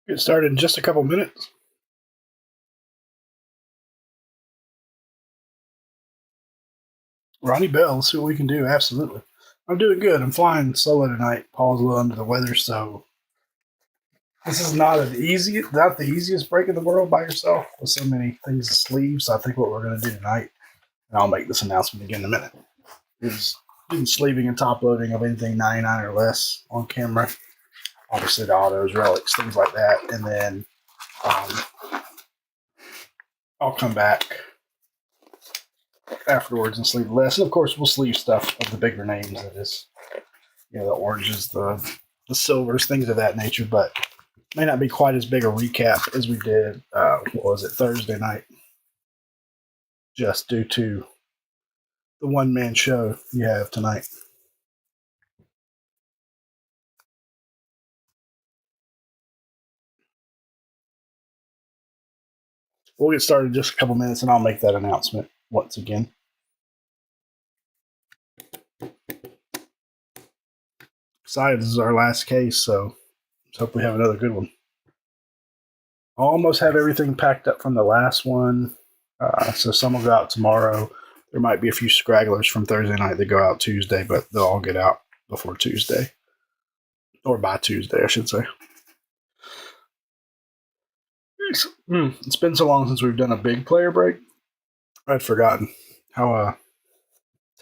Get started in just a couple minutes. Ronnie Bell, let's see what we can do. Absolutely. I'm doing good. I'm flying solo tonight. Paul's a little under the weather, so this is not the easiest break in the world by yourself with so many things to sleeve. So I think what we're going to do tonight, and I'll make this announcement again in a minute, is doing sleeving and top loading of anything 99 or less on camera. Obviously the autos, relics, things like that, and then I'll come back afterwards and sleeve less. And of course, we'll sleeve stuff of the bigger names. That is, the oranges, the silvers, things of that nature. But may not be quite as big a recap as we did. What was it, Thursday night? Just due to the one-man show you have tonight. We'll get started in just a couple minutes, and I'll make that announcement once again. Excited, this is our last case, so let's hope we have another good one. I almost have everything packed up from the last one, so some will go out tomorrow. There might be a few scragglers from Thursday night that go out Tuesday, but they'll all get out before Tuesday. Or by Tuesday, I should say. It's been so long since we've done a big player break. I'd forgotten how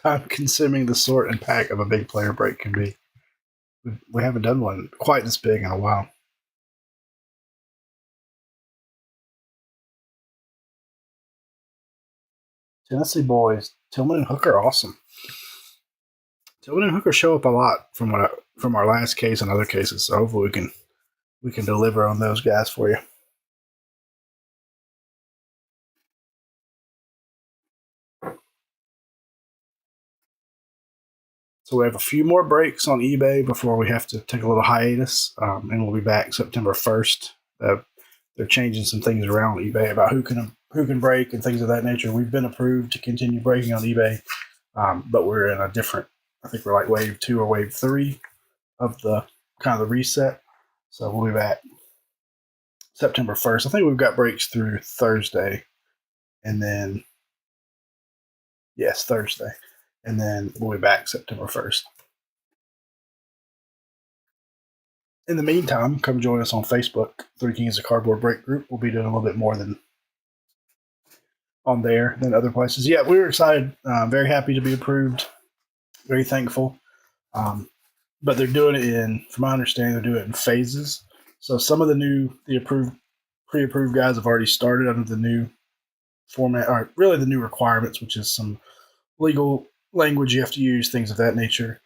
time-consuming the sort and pack of a big player break can be. We haven't done one quite this big in a while. Tennessee boys, Tillman and Hooker, awesome. Tillman and Hooker show up a lot from our last case and other cases, so hopefully we can deliver on those guys for you. So we have a few more breaks on eBay before we have to take a little hiatus, and we'll be back September 1st. They're changing some things around on eBay about who can break and things of that nature. We've been approved to continue breaking on eBay, but we're in a different. I think we're like wave 2 or wave 3 of the kind of the reset. So we'll be back September 1st. I think we've got breaks through Thursday, and then Thursday. And then we'll be back September 1st. In the meantime, come join us on Facebook, Three Kings of Cardboard Break Group. We'll be doing a little bit more than on there than other places. Yeah, we were excited. Very happy to be approved. Very thankful. But they're doing it from my understanding, they're doing it in phases. So some of the pre-approved guys have already started under the new format, or really the new requirements, which is some legal language you have to use, things of that nature.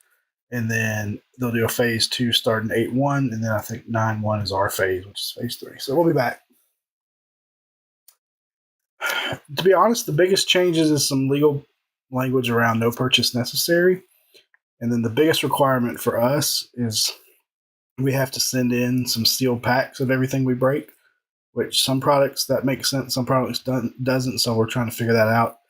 And then they'll do a phase 2 starting 8-1, and then I think 9-1 is our phase, which is phase 3. So we'll be back. To be honest, the biggest changes is some legal language around no purchase necessary. And then the biggest requirement for us is we have to send in some sealed packs of everything we break, which some products that makes sense, some products doesn't. So we're trying to figure that out.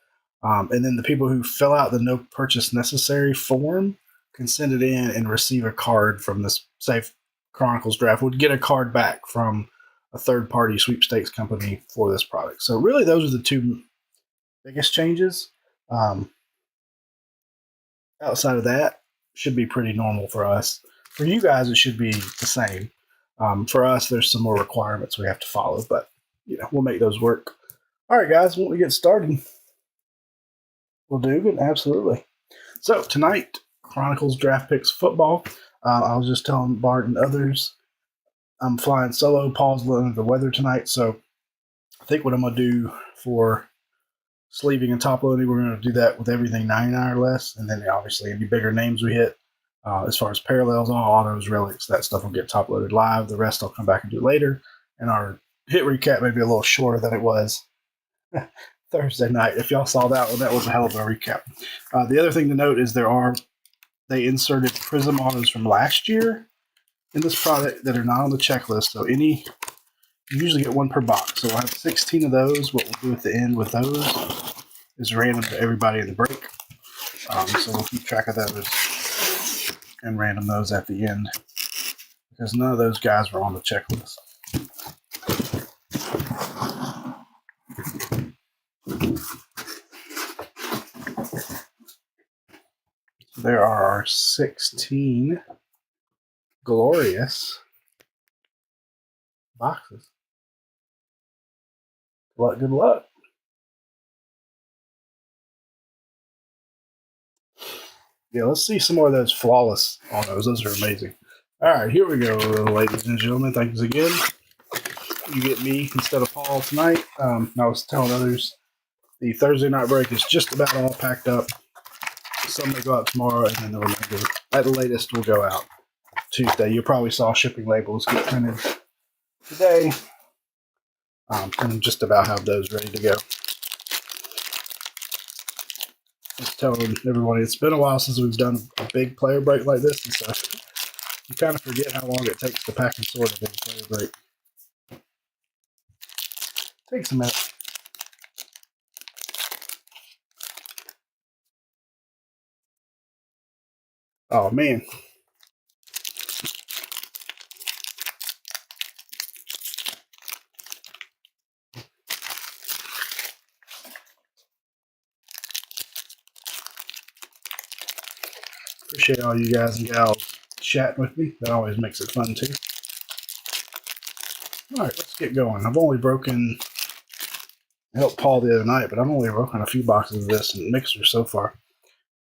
And then the people who fill out the no purchase necessary form can send it in and receive a card from this Safe Chronicles draft. Would get a card back from a third-party sweepstakes company for this product. So really, those are the two biggest changes. Outside of that, should be pretty normal for us. For you guys, it should be the same. For us, there's some more requirements we have to follow, but we'll make those work. All right, guys, when we get started, we'll do it. Absolutely. So tonight, Chronicles Draft Picks Football. I was just telling Bart and others I'm flying solo. Paul's a little under the weather tonight, so I think what I'm going to do for sleeving and top loading, we're going to do that with everything 99 or less, and then obviously any bigger names we hit. As far as parallels, all autos, relics, that stuff will get top loaded live. The rest I'll come back and do later. And our hit recap may be a little shorter than it was Thursday night. If y'all saw that one, that was a hell of a recap. The other thing to note is they inserted Prism autos from last year in this product that are not on the checklist. So you usually get one per box. So we'll have 16 of those. What we'll do at the end with those is random to everybody in the break. So we'll keep track of those and random those at the end because none of those guys were on the checklist. there are our 16 glorious boxes. Good luck. Yeah, let's see some more of those flawless autos. Those are amazing. All right, here we go, ladies and gentlemen. Thanks again. You get me instead of Paul tonight. I was telling others the Thursday night break is just about all packed up. Some may go out tomorrow, and then the remainder, at the latest, will go out Tuesday. You probably saw shipping labels get printed today. And just about have those ready to go. Just telling everybody it's been a while since we've done a big player break like this, and so you kind of forget how long it takes to pack and sort a big player break. Takes a minute. Oh man. Appreciate all you guys and gals chatting with me. That always makes it fun too. All right, let's get going. I've only broken, I helped Paul the other night, but I've only broken a few boxes of this and mixers so far.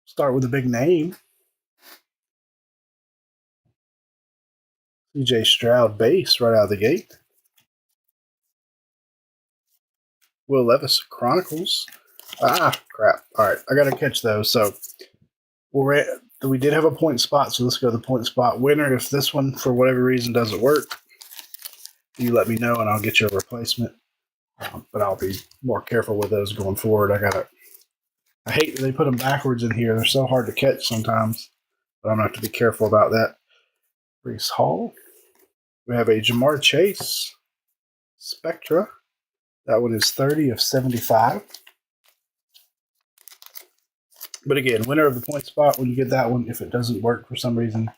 Start with a big name. CJ Stroud base right out of the gate. Will Levis Chronicles. Ah, crap. All right, I got to catch those. So we did have a point spot, so let's go to the point spot winner. If this one, for whatever reason, doesn't work, you let me know and I'll get you a replacement. But I'll be more careful with those going forward. I hate that they put them backwards in here. They're so hard to catch sometimes, but I'm going to have to be careful about that. Reese Hall. We have a Jamar Chase Spectra. That one is 30 of 75. But again, winner of the point spot, when you get that one, if it doesn't work for some reason,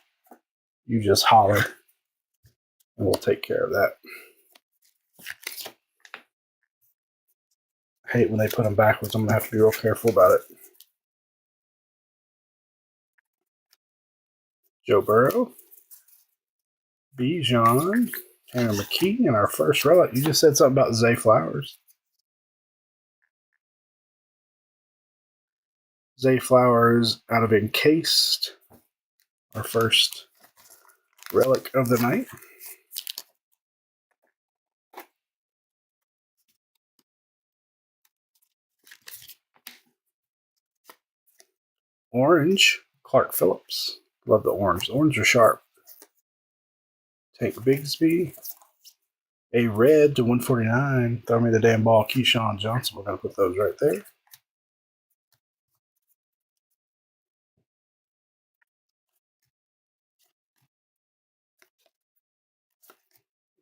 you just holler and we'll take care of that. I hate when they put them backwards. I'm going to have to be real careful about it. Joe Burrow. Bijan. Tanner McKee. And our first relic. You just said something about Zay Flowers. Zay Flowers out of Encased. Our first relic of the night. Orange. Clark Phillips. Love the orange. The orange are sharp. Tank Bigsby. A red to 149. Throw me the damn ball. Keyshawn Johnson. We're going to put those right there.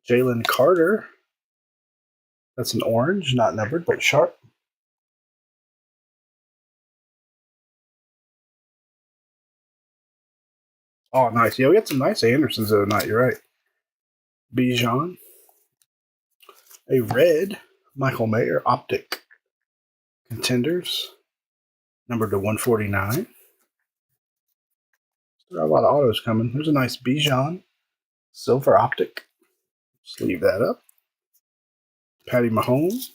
Jalen Carter. That's an orange, not numbered, but sharp. Oh, nice. Yeah, we got some nice Andersons the other night. You're right. Bijan. A red Michael Mayer Optic Contenders. Numbered to 149. Still got a lot of autos coming. There's a nice Bijan Silver Optic. Just leave that up. Patty Mahomes.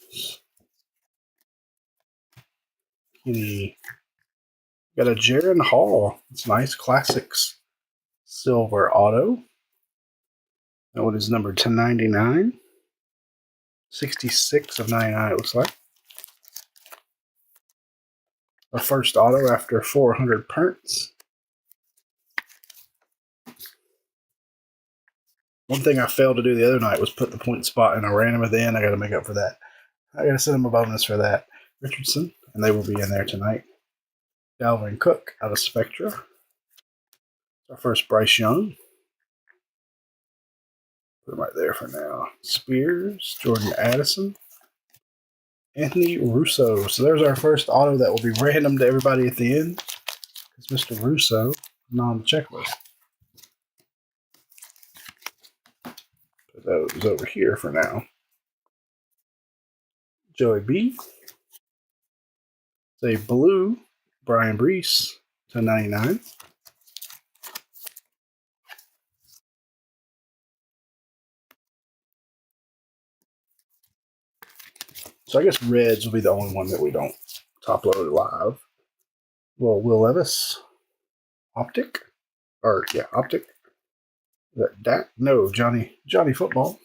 Got a Jaron Hall. It's nice. Classics Silver Auto. That one is numbered to 99. 66 of 99, it looks like. Our first auto after 400 prints. One thing I failed to do the other night was put the point spot in a random at the end. I got to make up for that. I got to send them a bonus for that. Richardson, and they will be in there tonight. Dalvin Cook out of Spectra. Our first Bryce Young. Put him right there for now. Spears, Jordan Addison, Anthony Russo. So there's our first auto that will be random to everybody at the end. It's Mr. Russo, not on the checklist. Put those over here for now. Joey B. It's a blue Brian Brees to 99. So I guess reds will be the only one that we don't top load live. Well, Will Levis, Optic, or yeah, Optic. That no Johnny Football,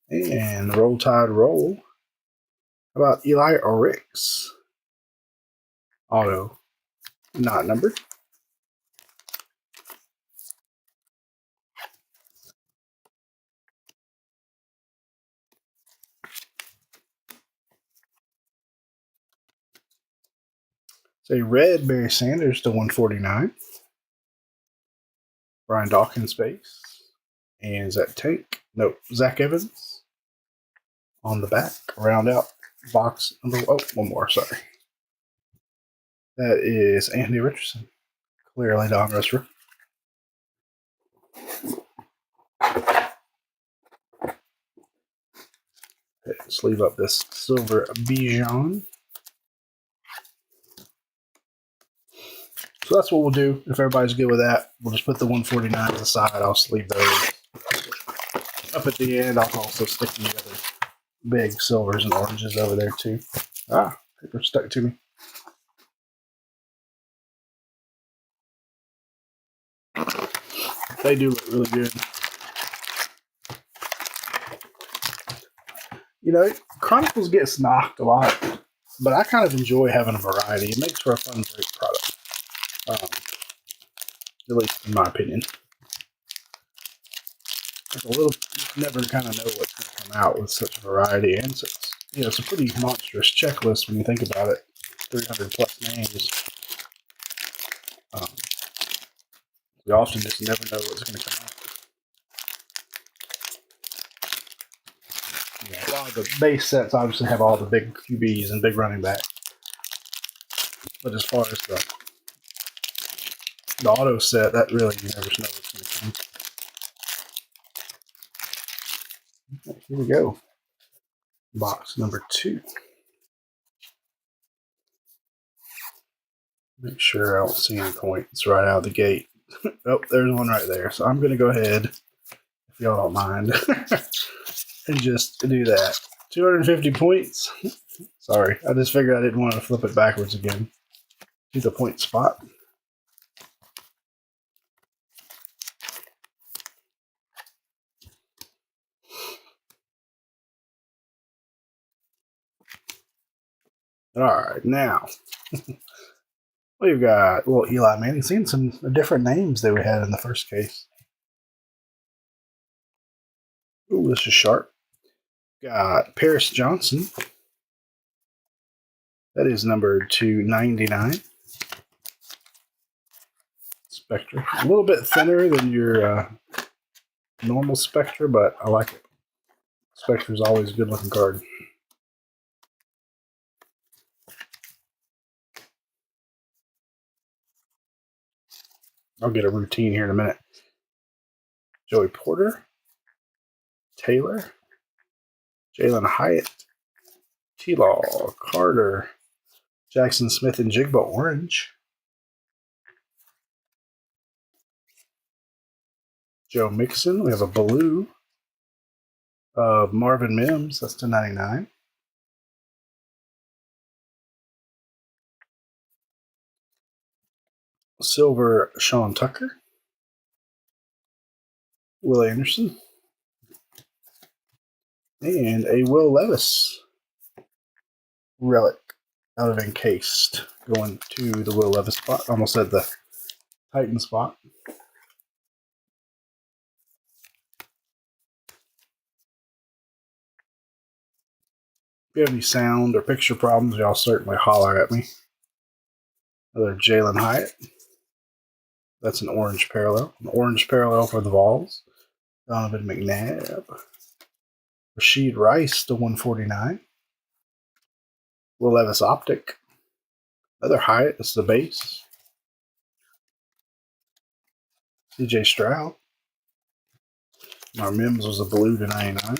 and Roll Tide Roll. How about Eli Ricks? Auto, not numbered. Say red Barry Sanders to 149. Brian Dawkins base. And is that Tank? No, Zach Evans on the back. Round out box number. Oh, one more. Sorry. That is Anthony Richardson. Clearly Don Russer. Sleeve up this silver Bijan. So that's what we'll do. If everybody's good with that, we'll just put the 149s aside. I'll sleeve those. Up at the end, I'll also stick the other big silvers and oranges over there too. Ah, paper stuck to me. They do look really good. You know, Chronicles gets knocked a lot, but I kind of enjoy having a variety. It makes for a fun, great product. At least in my opinion. It's a little, you never kind of know what's going to come out with such a variety, and it's a pretty monstrous checklist when you think about it. 300 plus names. You often just never know what's going to come out. Yeah, a lot of the base sets obviously have all the big QBs and big running backs, but as far as the auto set, that really you never know what's going to come. Here we go. Box number 2. Make sure I don't see any points right out of the gate. Oh, there's one right there. So I'm going to go ahead, if y'all don't mind, and just do that. 250 points. Sorry, I just figured I didn't want to flip it backwards again. Do the point spot. All right, now we've got Eli Manning. Seen some different names that we had in the first case. Ooh, this is sharp. Got Paris Johnson. That is numbered to 99. Spectre. A little bit thinner than your normal Spectre, but I like it. Spectre is always a good looking card. I'll get a routine here in a minute. Joey Porter, Taylor, Jalen Hyatt, T-Law, Carter, Jackson Smith and Jigba Orange, Joe Mixon. We have a blue of Marvin Mims. That's to 99. Silver Sean Tucker, Will Anderson, and a Will Levis relic out of encased going to the Will Levis spot. Almost at the Titan spot. If you have any sound or picture problems, y'all certainly holler at me. Another Jalen Hyatt. That's an orange parallel. An orange parallel for the Vols. Donovan McNabb. Rashid Rice to 149. Will Levis Optic. Another Hyatt. That's the base. CJ Stroud. Our Mims was a blue to 99.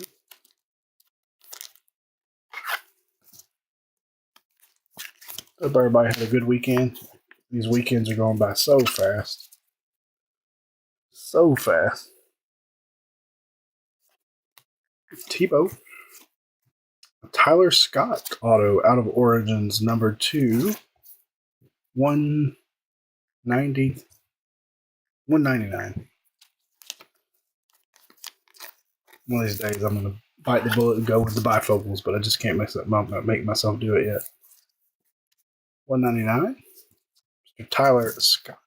Hope everybody had a good weekend. These weekends are going by so fast. So fast. Tebow. Tyler Scott auto out of Origins number 2. 190. 199. One of these days I'm going to bite the bullet and go with the bifocals, but I just can't make myself do it yet. 199. Mr. Tyler Scott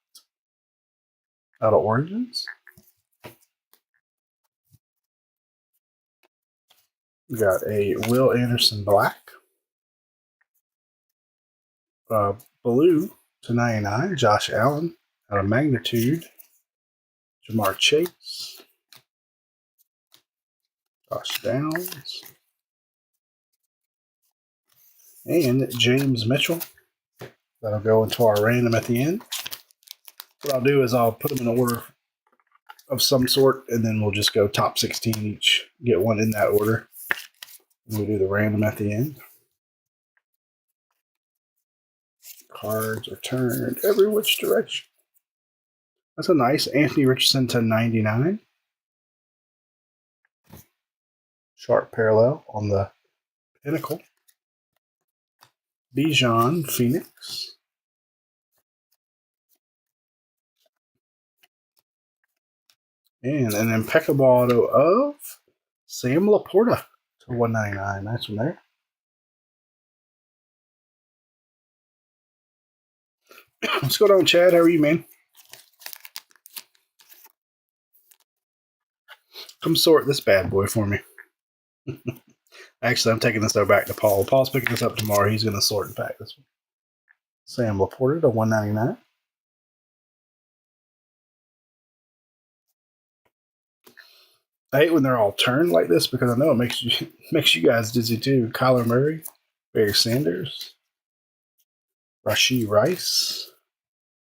out of Origins. We got a Will Anderson Black. Blue /99. Josh Allen out of Magnitude. Jamar Chase. Josh Downs. And James Mitchell. That'll go into our random at the end. What I'll do is I'll put them in order of some sort, and then we'll just go top 16 each. Get one in that order. And we'll do the random at the end. Cards are turned every which direction. That's a nice Anthony Richardson /99. Sharp parallel on the pinnacle. Bijan Phoenix. And an impeccable auto of Sam Laporta /199. Nice one there. What's going on, Chad? How are you, man? Come sort this bad boy for me. Actually, I'm taking this back to Paul. Paul's picking this up tomorrow. He's going to sort and pack this one. Sam Laporta /199. I hate when they're all turned like this because I know it makes you guys dizzy too. Kyler Murray, Barry Sanders, Rashee Rice,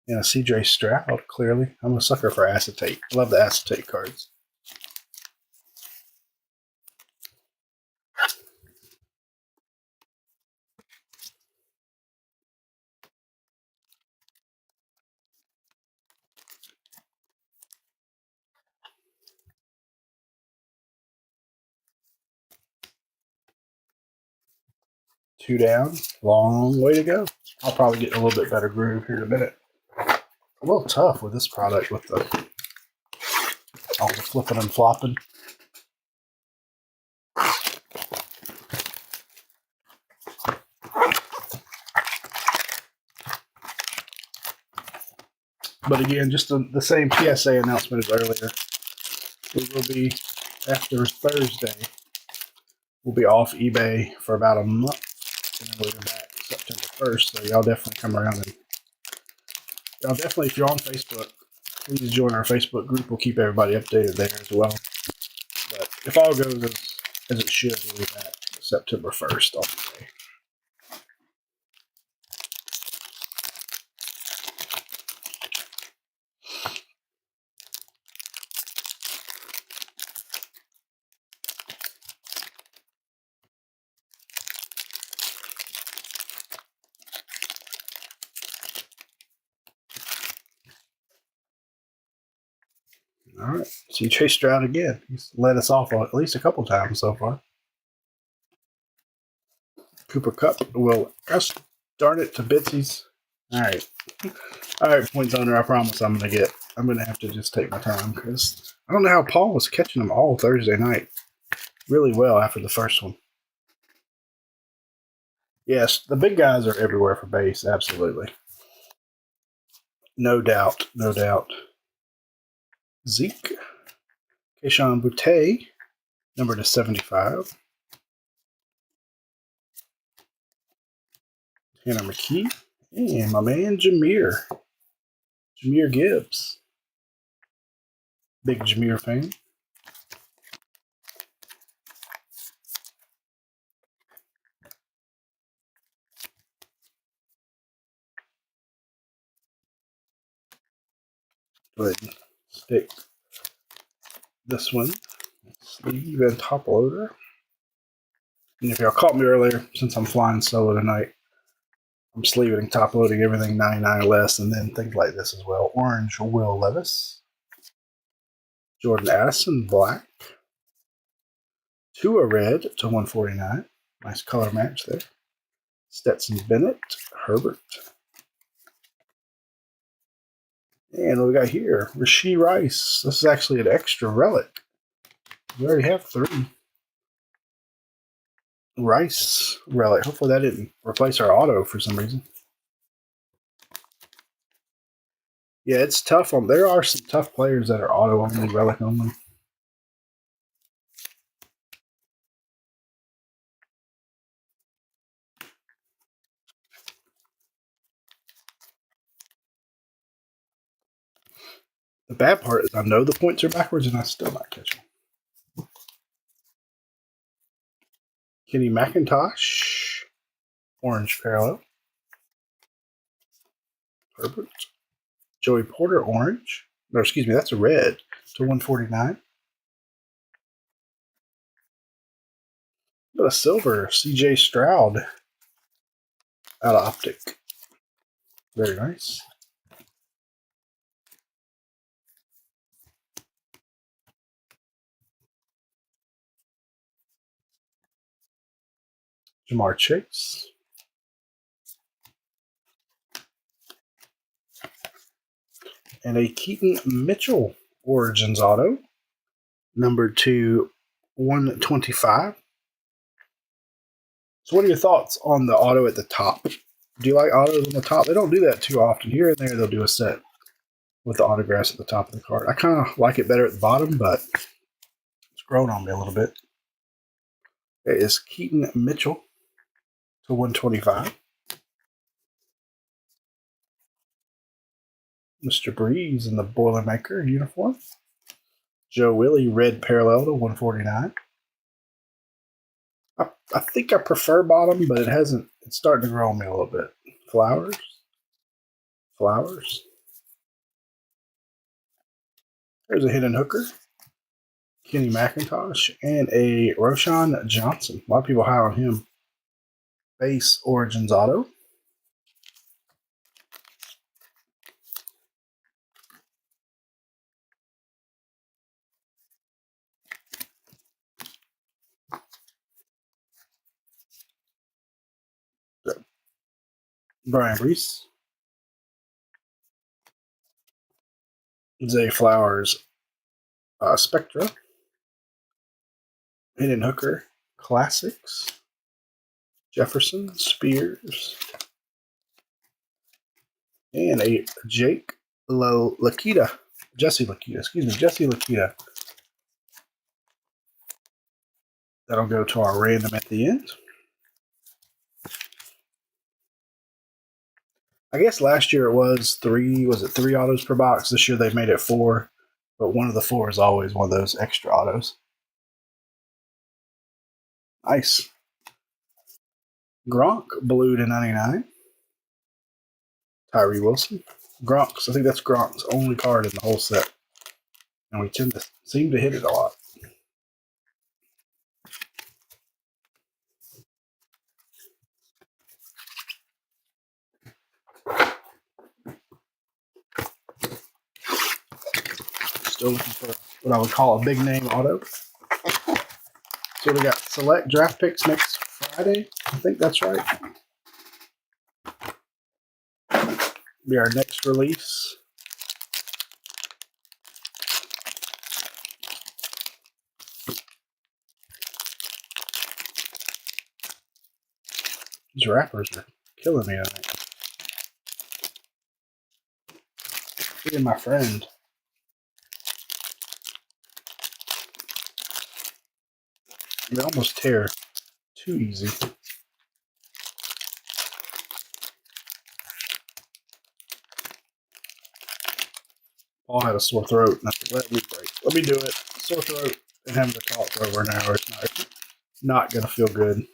and a CJ Stroud. Clearly, I'm a sucker for acetate. Love the acetate cards. Two down, long way to go. I'll probably get a little bit better groove here in a minute. A little tough with this product with all the flipping and flopping. But again, just the same PSA announcement as earlier. We will be, after Thursday, we'll be off eBay for about a month. And then we'll be back September 1st. So y'all definitely come around and y'all definitely, if you're on Facebook, please join our Facebook group. We'll keep everybody updated there as well. But if all goes as it should, we'll be back September 1st on eBay. All right. See Chase Stroud again. He's led us off at least a couple times so far. Cooper Kupp will darn it to bitsies. All right. All right, Points Owner. I promise I'm going to have to just take my time because I don't know how Paul was catching them all Thursday night really well after the first one. Yes, the big guys are everywhere for base. Absolutely. No doubt. No doubt. Zeke. Keyshawn Boutte, number /75. Tanner McKee. And my man Jameer. Jameer Gibbs. Big Jameer fan. Go ahead and stick this one. Sleeve and top loader. And if y'all caught me earlier, since I'm flying solo tonight, I'm sleeving and top loading everything 99 or less, and then things like this as well. Orange Will Levis. Jordan Addison, black. Tua red to 149. Nice color match there. Stetson Bennett, Herbert. And what we got here, Rashee Rice. This is actually an extra relic. We already have 3 Rice relic. Hopefully that didn't replace our auto for some reason. Yeah, it's tough. There are some tough players that are auto only, relic only. The bad part is I know the points are backwards and I still not catch them. Kenny McIntosh, orange parallel. Herbert. Joey Porter, orange. No, excuse me, that's a red to 149. But a silver, CJ Stroud out of Optic. Very nice. Jamar Chase. And a Keaton Mitchell Origins auto, numbered to 125. So what are your thoughts on the auto at the top? Do you like autos on the top? They don't do that too often. Here and there they'll do a set with the autographs at the top of the card. I kind of like it better at the bottom, but it's grown on me a little bit. It is Keaton Mitchell to 125. Mr. Breeze in the Boilermaker uniform. Joe Willie, red parallel to 149. I think I prefer bottom, but it's starting to grow on me a little bit. Flowers. There's a hidden hooker. Kenny McIntosh and a Roshan Johnson. A lot of people high on him. Base Origins auto. Brian Reese. Zay Flowers Spectra. Hidden Hooker Classics. Jefferson Spears. And a Jesse Lakita. That'll go to our random at the end. I guess last year it was 3 autos per box? This year they've made it 4, but one of the 4 is always one of those extra autos. Nice. Gronk, blue to 99. Tyree Wilson. I think that's Gronk's only card in the whole set. And we seem to hit it a lot. Still looking for what I would call a big name auto. So we got select draft picks next Friday. I think that's right. Be our next release. These wrappers are killing me tonight. Me and my friend. They almost tear too easy. Paul had a sore throat, and I said, let me do it. Sore throat and having to talk for over an hour. It's not going to feel good.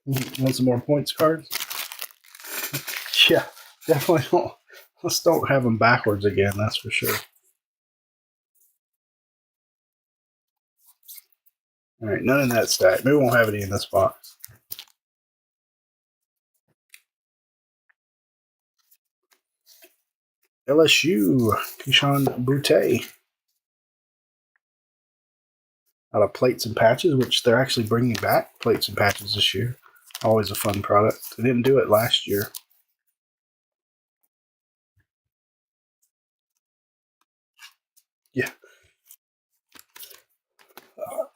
Want some more points cards? Yeah, definitely don't. Let's don't have them backwards again, that's for sure. All right, none in that stack. Maybe we won't have any in this box. LSU, Keyshawn Boutte. Out of plates and patches, which they're actually bringing back plates and patches this year. Always a fun product. They didn't do it last year. Yeah.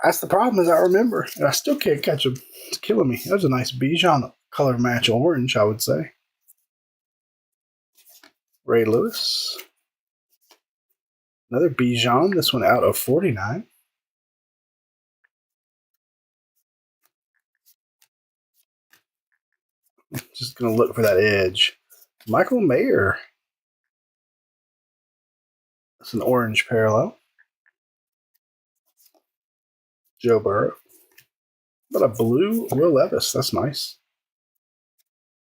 That's the problem, is I remember, and I still can't catch them. It's killing me. That was a nice Bijan color match orange, I would say. Ray Lewis. Another Bijan, this one out of 49. Just going to look for that edge. Michael Mayer. That's an orange parallel. Joe Burrow. But a blue Will Levis. That's nice.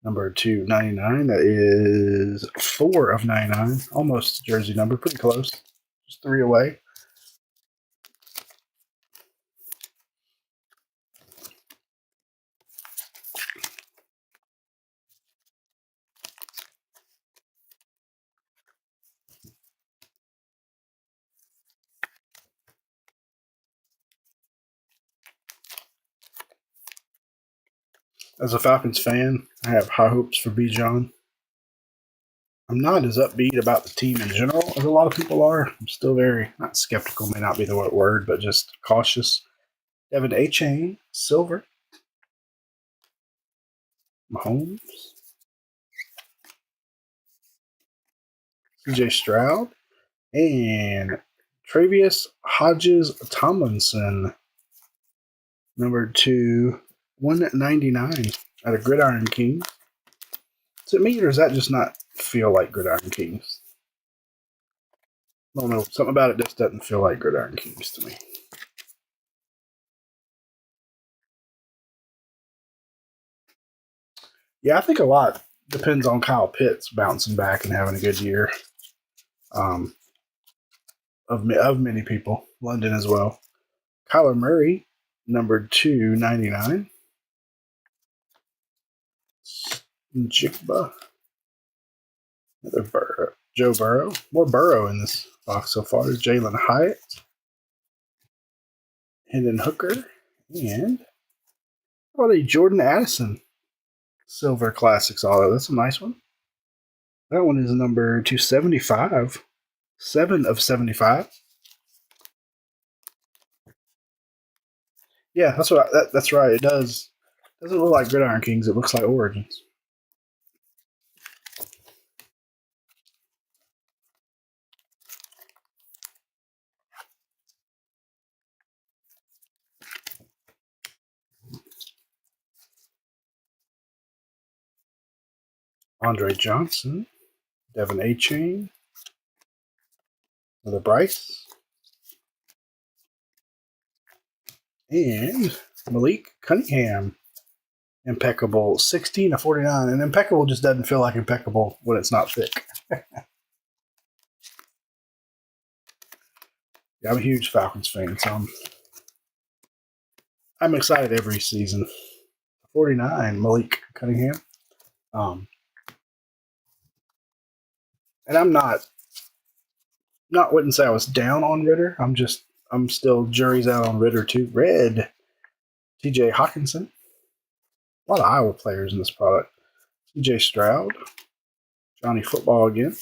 Number 299. That is 4 of 99. Almost jersey number. Pretty close. Just 3 away. As a Falcons fan, I have high hopes for Bijan. I'm not as upbeat about the team in general as a lot of people are. I'm still very, not skeptical, may not be the right word, but just cautious. Devin A-Chain, silver. Mahomes. CJ Stroud. And Travius Hodges Tomlinson. Number 2, 199 out of Gridiron King. Is it me, or does that just not feel like Gridiron Kings? I don't know. Something about it just doesn't feel like Gridiron Kings to me. Yeah, I think a lot depends on Kyle Pitts bouncing back and having a good year. Of many people, London as well. Kyler Murray, number 299. Jigba. Another Burrow. Joe Burrow. More Burrow in this box so far. Jalen Hyatt. Hendon Hooker. And how about a Jordan Addison Silver Classics Auto? That's a nice one. That one is number 275. 7 of 75. Yeah, that's right. It doesn't look like Gridiron Kings. It looks like Origins. Andre Johnson, Devin A-Chain, another Bryce, and Malik Cunningham. Impeccable, 16 of 49. And impeccable just doesn't feel like impeccable when it's not thick. Yeah, I'm a huge Falcons fan, so I'm excited every season. 49, Malik Cunningham. And I'm wouldn't say I was down on Ritter. I'm still jury's out on Ritter too. Red, TJ Hawkinson. A lot of Iowa players in this product. CJ Stroud, Johnny Football again,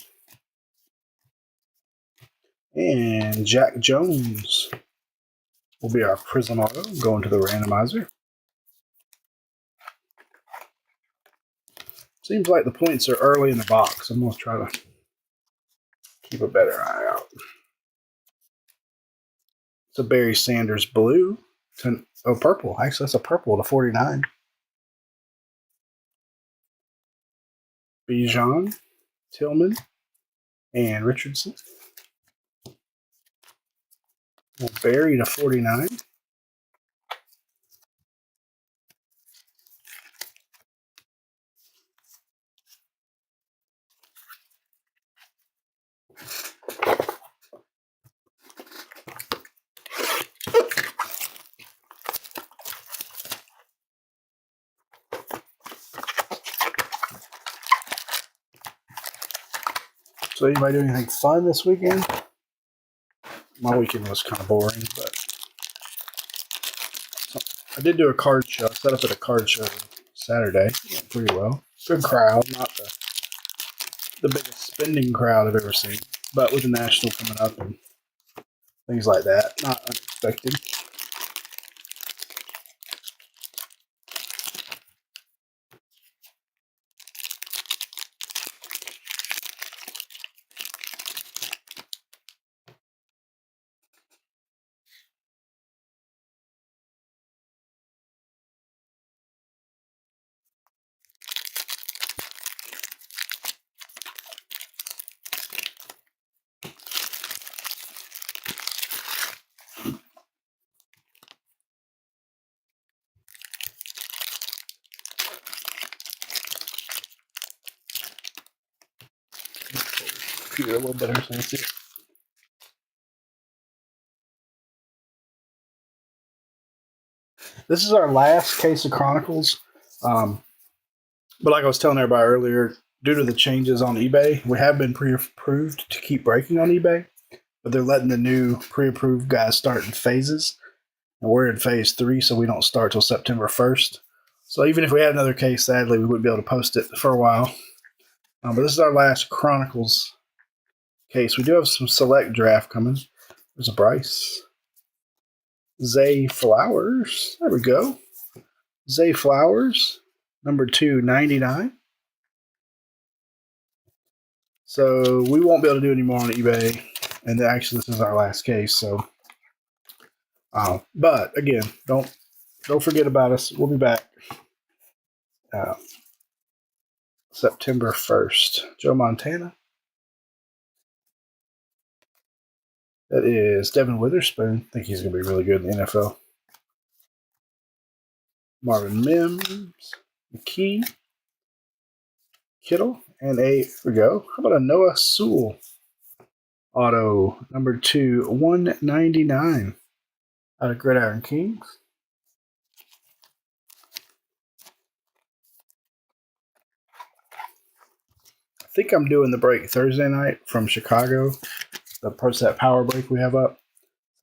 and Jack Jones will be our Prism Auto going to the randomizer. Seems like the points are early in the box. I'm going to try to keep a better eye out. It's a Barry Sanders blue. Purple. Actually, that's a purple to 49. Bijan, Tillman, and Richardson. Barry to 49. So anybody do anything fun this weekend? My weekend was kind of boring, but I did do a card show. I set up at a card show Saturday. Went pretty well. Good crowd, not the biggest spending crowd I've ever seen, but with the National coming up and things like that, not unexpected. Computer a little better so you can see it. This is our last case of Chronicles. But like I was telling everybody earlier, due to the changes on eBay, we have been pre-approved to keep breaking on eBay, but they're letting the new pre-approved guys start in phases. And we're in phase 3, so we don't start till September 1st. So even if we had another case, sadly, we wouldn't be able to post it for a while. But this is our last Chronicles case. We do have some select draft coming. There's a Bryce. Zay Flowers. There we go. Zay Flowers, number 299. So we won't be able to do any more on eBay. And actually, this is our last case. So, but again, don't forget about us. We'll be back September 1st. Joe Montana. That is Devin Witherspoon. I think he's going to be really good in the NFL. Marvin Mims, McKee, Kittle, and here we go. How about a Noah Sewell auto, number 2/199 out of Gridiron Kings. I think I'm doing the break Thursday night from Chicago, the Pro Set Power break we have up.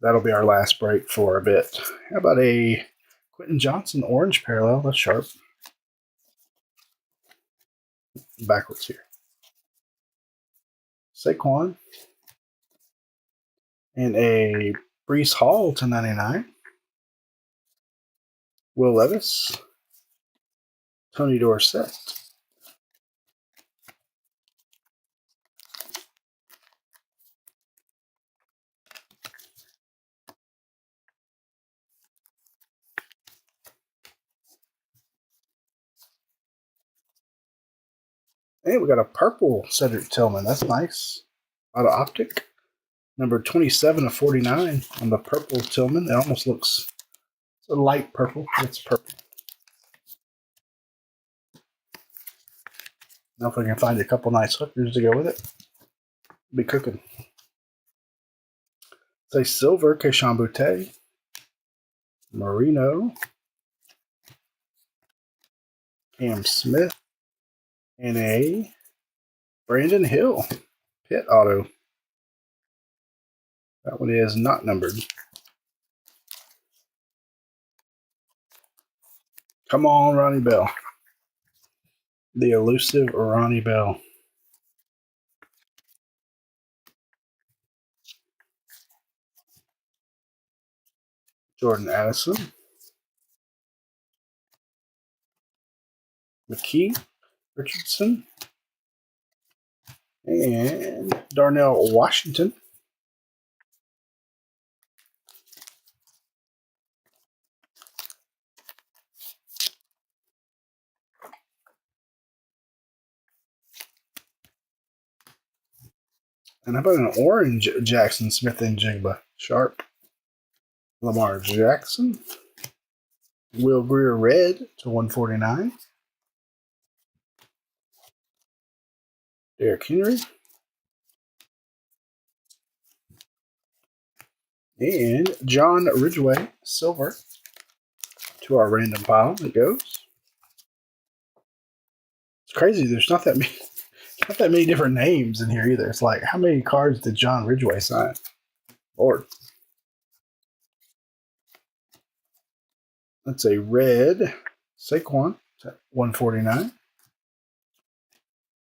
That'll be our last break for a bit. How about a Quentin Johnson orange parallel? That's sharp. Backwards here. Saquon. And a Breece Hall /99. Will Levis. Tony Dorsett. Hey, we got a purple Cedric Tillman. That's nice. Out of Optic. Number 27/49 on the purple Tillman. It almost looks a light purple. It's purple. Now if I can find a couple nice hookers to go with it, be cooking. Say silver, Keyshawn Boutte. Marino. Cam Smith. And a Brandon Hill Pitt auto. That one is not numbered. Come on, Ronnie Bell. The elusive Ronnie Bell. Jordan Addison. McKee. Richardson. And Darnell Washington. And how about an orange Jackson Smith and Jigba? Sharp. Lamar Jackson. Will Greer red /149. Derrick Henry. And John Ridgeway silver to our random pile. It goes. It's crazy. There's not that many. Not that many different names in here either. It's like, how many cards did John Ridgway sign? Lord. That's a red Saquon, 149.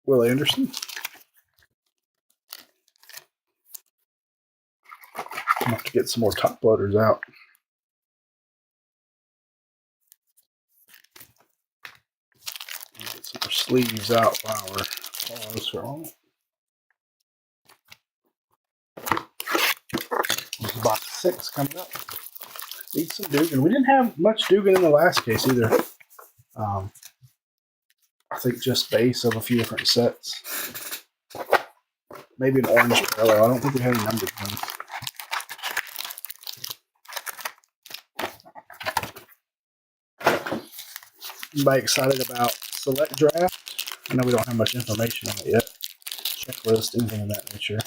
Will Anderson. I'm going to have to get some more top loaders out. Get some more sleeves out while we're pause for all. Box 6 coming up. Need some Dugan. We didn't have much Dugan in the last case either. I think just base of a few different sets. Maybe an orange parallel. I don't think we have any numbered ones. Anybody excited about Select Draft? I know we don't have much information on it yet. Checklist, anything of that nature.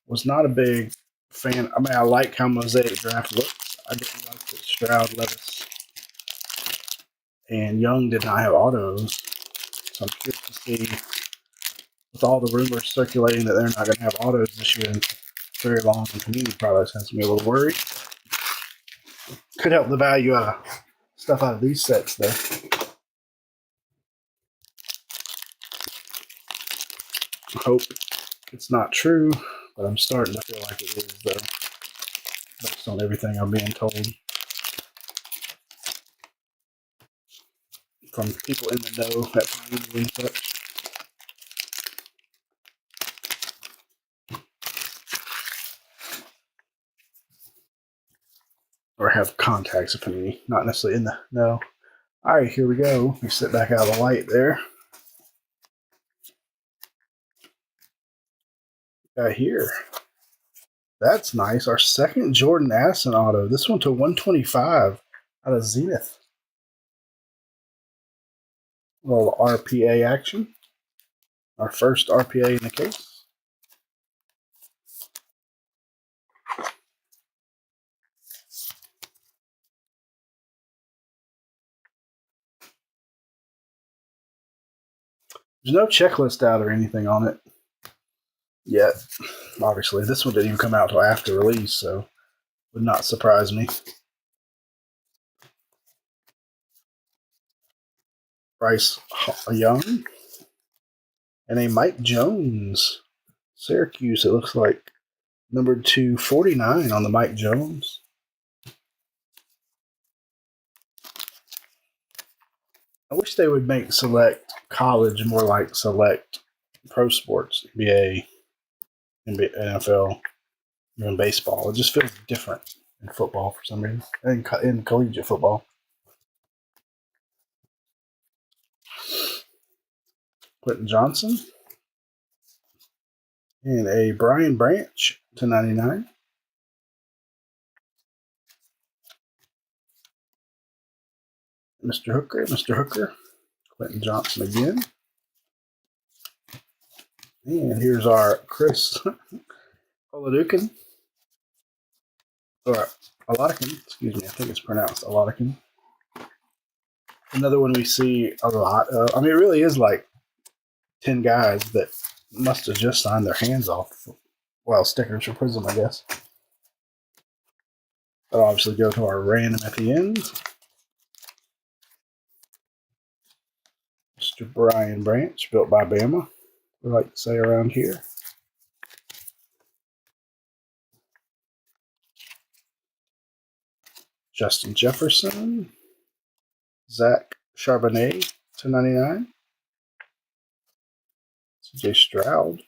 Was not a big fan. I mean, I like how Mosaic Draft looks. I didn't like that Stroud, Levis, and Young did not have autos. So I'm curious to see, with all the rumors circulating that they're not going to have autos this year and very long and Panini products, has me a little worried. Could help the value out of stuff out of these sets, though. I hope it's not true, but I'm starting to feel like it is, though, based on everything I'm being told from people in the know at Panini and such. Or have contacts of Panini, not necessarily in the know. All right, here we go. We sit back out of the light there. Got here. That's nice. Our second Jordan Addison auto. This one to 125 out of Zenith. A little RPA action. Our first RPA in the case. There's no checklist out or anything on it yet. Obviously, this one didn't even come out until after release, so would not surprise me. Bryce Young and a Mike Jones. Syracuse, it looks like. Number 249 on the Mike Jones. I wish they would make Select College more like Select Pro Sports, NBA, NFL, even baseball. It just feels different in football for some reason, in collegiate football. Quentin Johnson. And a Brian Branch to 99. Mr. Hooker. Quentin Johnson again. And here's our Chris Oladukin. Or Oladikin, excuse me, I think it's pronounced Oladikin. Another one we see a lot of. I mean, it really is like 10 guys that must have just signed their hands off. Well, stickers for Prism, I guess. That'll obviously go to our random at the end. Mr. Brian Branch, built by Bama, we like to say around here. Justin Jefferson. Zach Charbonnet to 99. CJ Stroud.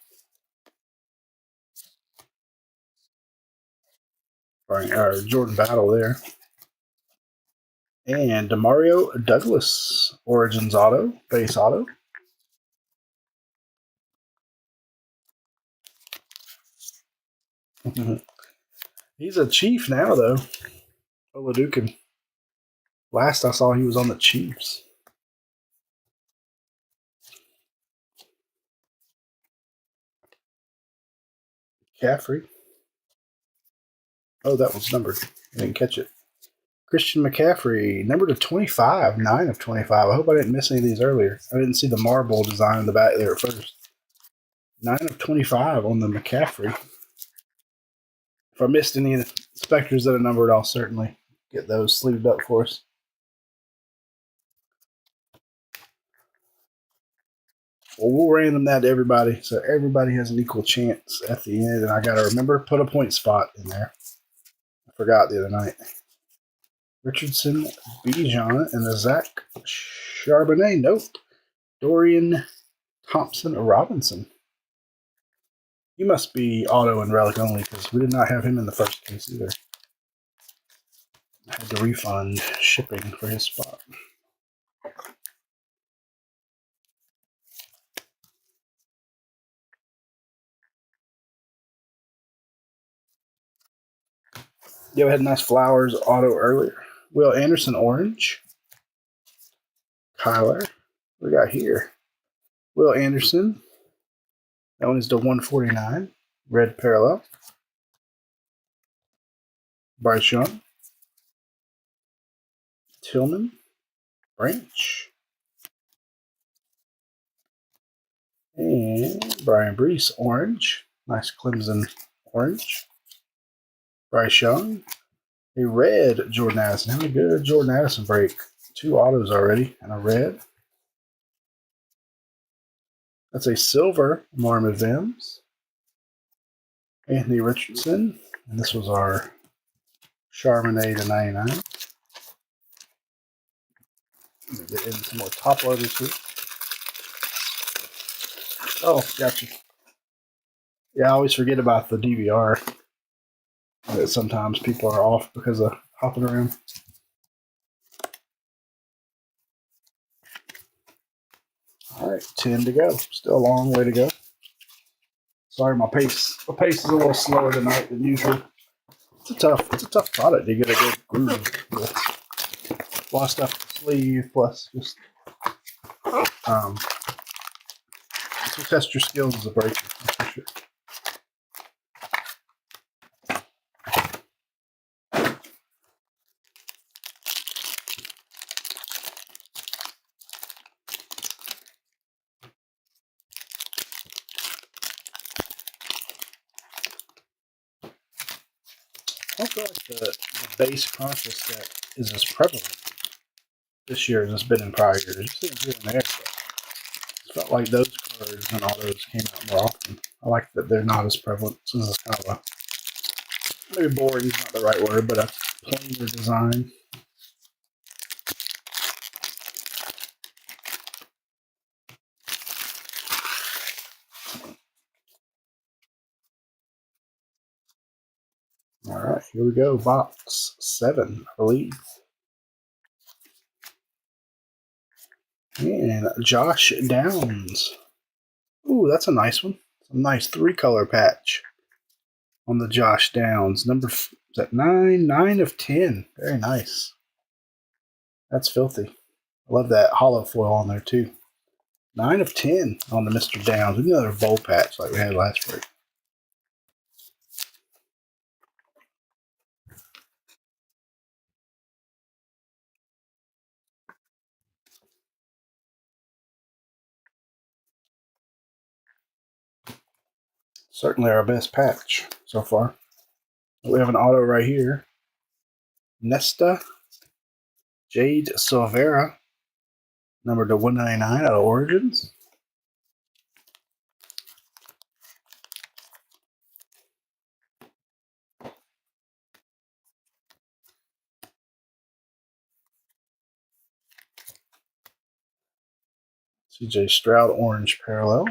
Jordan Battle there. And Demario Douglas, Origins auto, base auto. He's a Chief now, though. Oladukin. Last I saw, he was on the Chiefs. McCaffrey. Oh, that was numbered. I didn't catch it. Christian McCaffrey, number to 25, 9 of 25. I hope I didn't miss any of these earlier. I didn't see the marble design in the back there at first. 9/25 on the McCaffrey. If I missed any of the Spectres that are numbered, I'll certainly get those sleeved up for us. Well, we'll random that to everybody, so everybody has an equal chance at the end. And I got to remember, put a point spot in there. I forgot the other night. Richardson, Bijan, and the Zach Charbonnet. Nope. Dorian Thompson Robinson. He must be auto and relic only because we did not have him in the first case either. I had to refund shipping for his spot. Yeah, we had nice flowers auto earlier. Will Anderson orange. Kyler. What we got here? Will Anderson. That one is to 149. Red parallel. Bryce Young. Tillman. Branch. And Brian Brees orange. Nice Clemson orange. Bryce Young. A red Jordan Addison. Have a good Jordan Addison break. 2 autos already and a red. That's a silver Marmot Vims. Anthony Richardson. And this was our Charbonnet to 99. Let me get in some more top loaders here. Oh, gotcha. Yeah, I always forget about the DVR. That sometimes people are off because of hopping around. All right, 10 to go. Still a long way to go. Sorry, my pace is a little slower tonight than usual. It's a tough product to get a good groove with. A lot of stuff to sleeve, plus just to test your skills as a breaker, for sure. I don't feel like the base Chronicles set is as prevalent this year as it's been in prior years. It's here and there, but it felt like those cards and autos came out more often. I like that they're not as prevalent since it's kind of a, maybe boring is not the right word, but a plainer design. All right, here we go. Box 7, I believe. And Josh Downs. Ooh, that's a nice one. It's a nice 3-color patch on the Josh Downs. Number, is that 9? 9 of 10. Very nice. That's filthy. I love that hollow foil on there, too. 9 of 10 on the Mr. Downs. We need another bowl patch like we had last break. Certainly our best patch so far. We have an auto right here. Nesta Jade Silvera, number to 199 out of Origins. CJ Stroud orange parallel.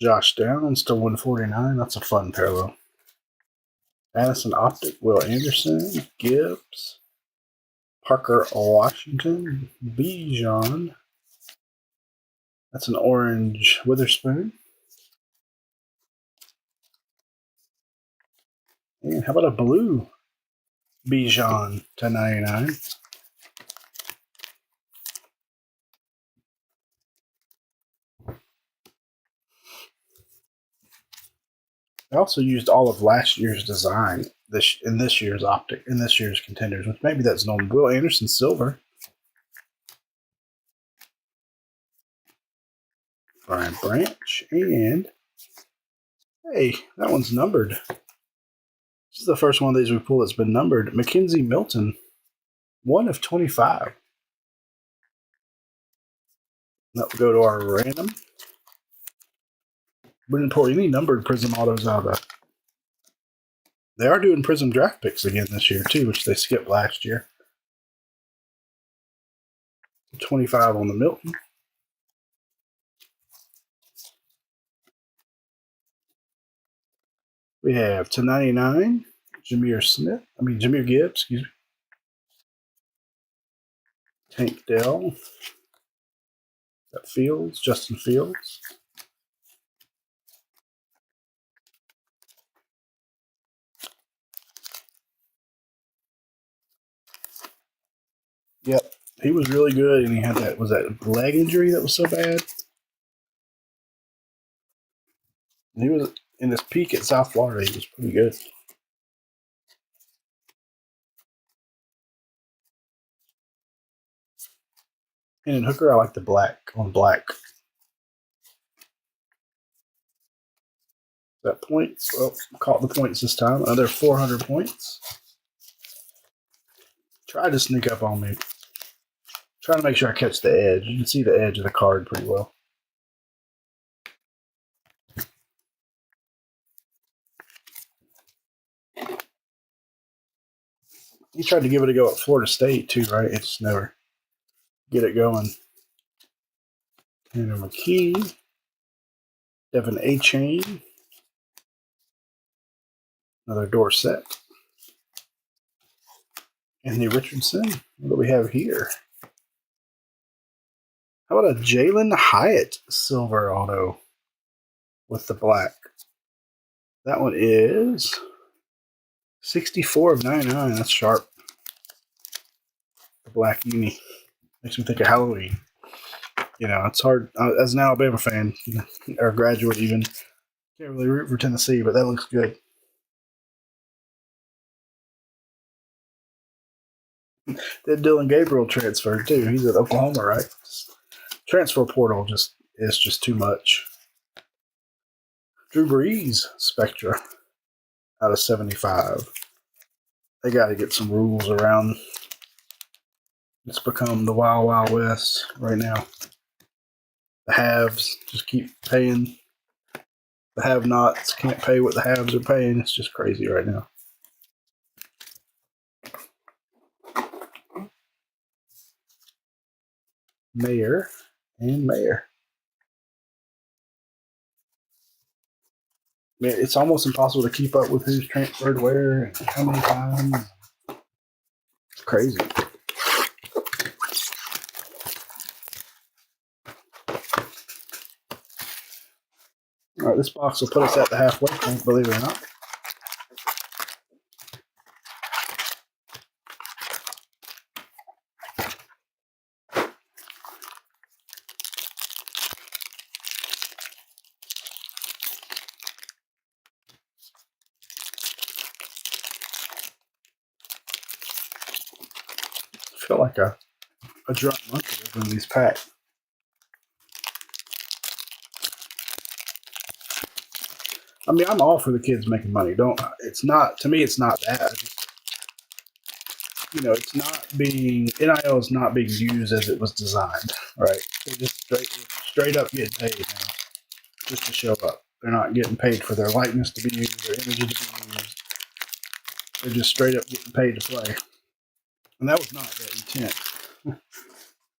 Josh Downs to 149. That's a fun parallel. Addison Optic, Will Anderson, Gibbs, Parker Washington, Bijan. That's an orange Witherspoon. And how about a blue Bijan to 99? I also used all of last year's design in this year's optic, in this year's contenders, which maybe that's normal. Will Anderson silver. Brian Branch, and hey, that one's numbered. This is the first one of these we pull that's been numbered. Mackenzie Milton, 1/25. That will go to our random. We didn't pull any numbered Prism autos out of that. They are doing Prism draft picks again this year, too, which they skipped last year. 25 on the Milton. We have /99, Jameer Gibbs, excuse me. Tank Dell. Got Fields, Justin Fields. Yep, he was really good, and he had that leg injury that was so bad? He was in his peak at South Florida. He was pretty good. And in Hooker, I like the black on black. That points. Well, caught the points this time. Another 400 points. Tried to sneak up on me. Trying to make sure I catch the edge. You can see the edge of the card pretty well. He tried to give it a go at Florida State too, right? It's never get it going. Tanner McKee, Devin A. Chain, another Dorsett, Anthony Richardson. What do we have here? How about a Jalen Hyatt silver auto with the black? That one is 64/99. That's sharp. The black uni makes me think of Halloween. You know, it's hard as an Alabama fan or graduate even. Can't really root for Tennessee, but that looks good. Did Dylan Gabriel transfer too? He's at Oklahoma, right? Transfer portal is just too much. Drew Brees Spectra out of 75. They got to get some rules around. It's become the Wild Wild West right now. The haves just keep paying. The have-nots can't pay what the haves are paying. It's just crazy right now. Mayor and Mayor. It's almost impossible to keep up with who's transferred where and how many times. It's crazy. All right, this box will put us at the halfway point, believe it or not. I feel like a drunk monkey opening these packs. I mean, I'm all for the kids making money. It's not, to me, it's not that. It's not being, NIL is not being used as it was designed, right? They're just straight up getting paid now just to show up. They're not getting paid for their likeness to be used, their images to be used. They're just straight up getting paid to play. And that was not the intent.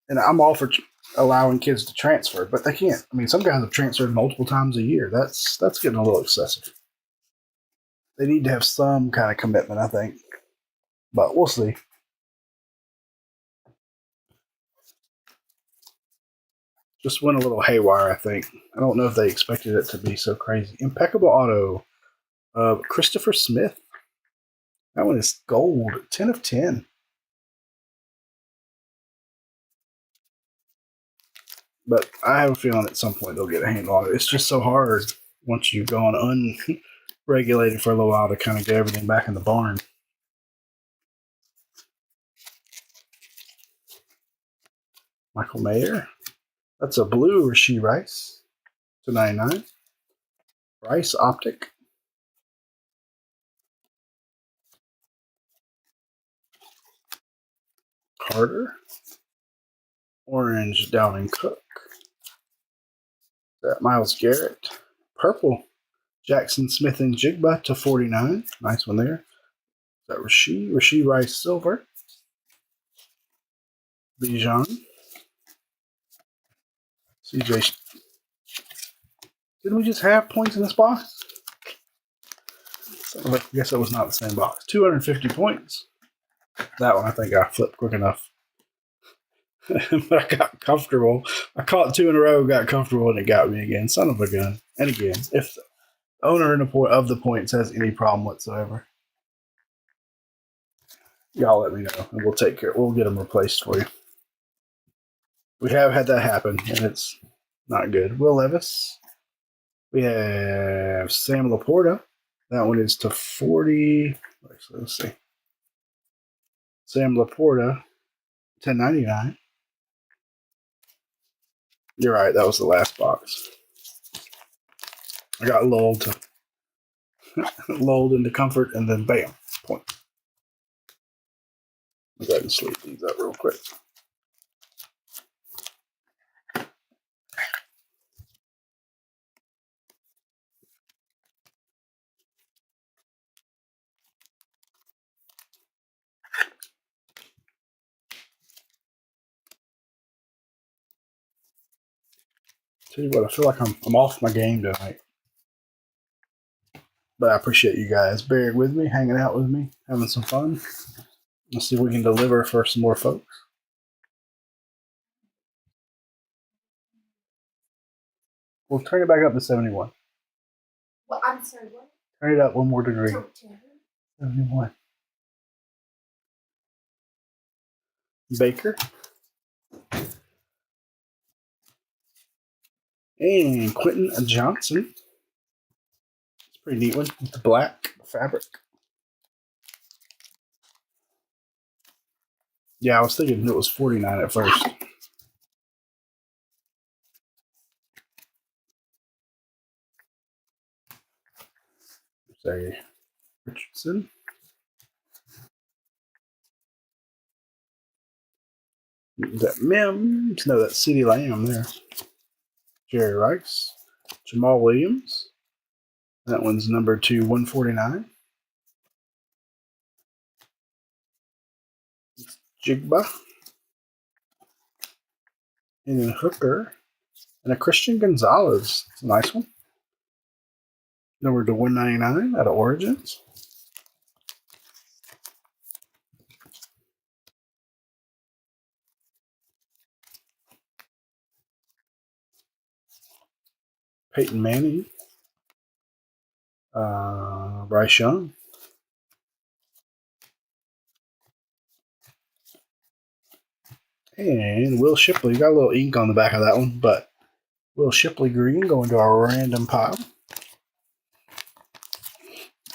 And I'm all for allowing kids to transfer, but they can't. I mean, some guys have transferred multiple times a year. That's getting a little excessive. They need to have some kind of commitment, I think. But we'll see. Just went a little haywire, I think. I don't know if they expected it to be so crazy. Impeccable auto of Christopher Smith. That one is gold. 10/10. But I have a feeling at some point they'll get a handle on it. It's just so hard once you've gone unregulated for a little while to kind of get everything back in the barn. Michael Mayer. That's a blue Rasheed Rice. 299. Rice Optic. Carter. Orange Downing Cook. That Miles Garrett. Purple Jackson Smith and Jigba to 49. Nice one there. That Rasheed Rice Silver. Bijan. CJ. Didn't we just have points in this box? I guess that was not the same box. 250 points. That one I think I flipped quick enough. But I got comfortable. I caught 2 in a row, got comfortable, and it got me again. Son of a gun. And again, if the owner of the points has any problem whatsoever, y'all let me know, and we'll take care. We'll get them replaced for you. We have had that happen, and it's not good. Will Levis. We have Sam Laporta. That one is to 40. Let's see. Sam Laporta, 10.99. You're right. That was the last box. I got lulled into comfort, and then bam, point. I'll go ahead and sleep these up real quick. Tell you what, I feel like I'm off my game tonight. But I appreciate you guys bearing with me, hanging out with me, having some fun. Let's see if we can deliver for some more folks. We'll turn it back up to 71. Well, I'm sorry, what? Turn it up one more degree. 71. Baker. And Quentin Johnson. It's a pretty neat one with the black fabric. Yeah, I was thinking it was 49 at first. Say Richardson. That Mims. No, that's CeeDee Lamb there. Jerry Rice. Jamal Williams. That one's number 149. Jigba. And then Hooker. And a Christian Gonzalez. It's a nice one. Number 199 out of Origins. Peyton Manning. Bryce Young. And Will Shipley. Got a little ink on the back of that one, but Will Shipley green going to our random pile.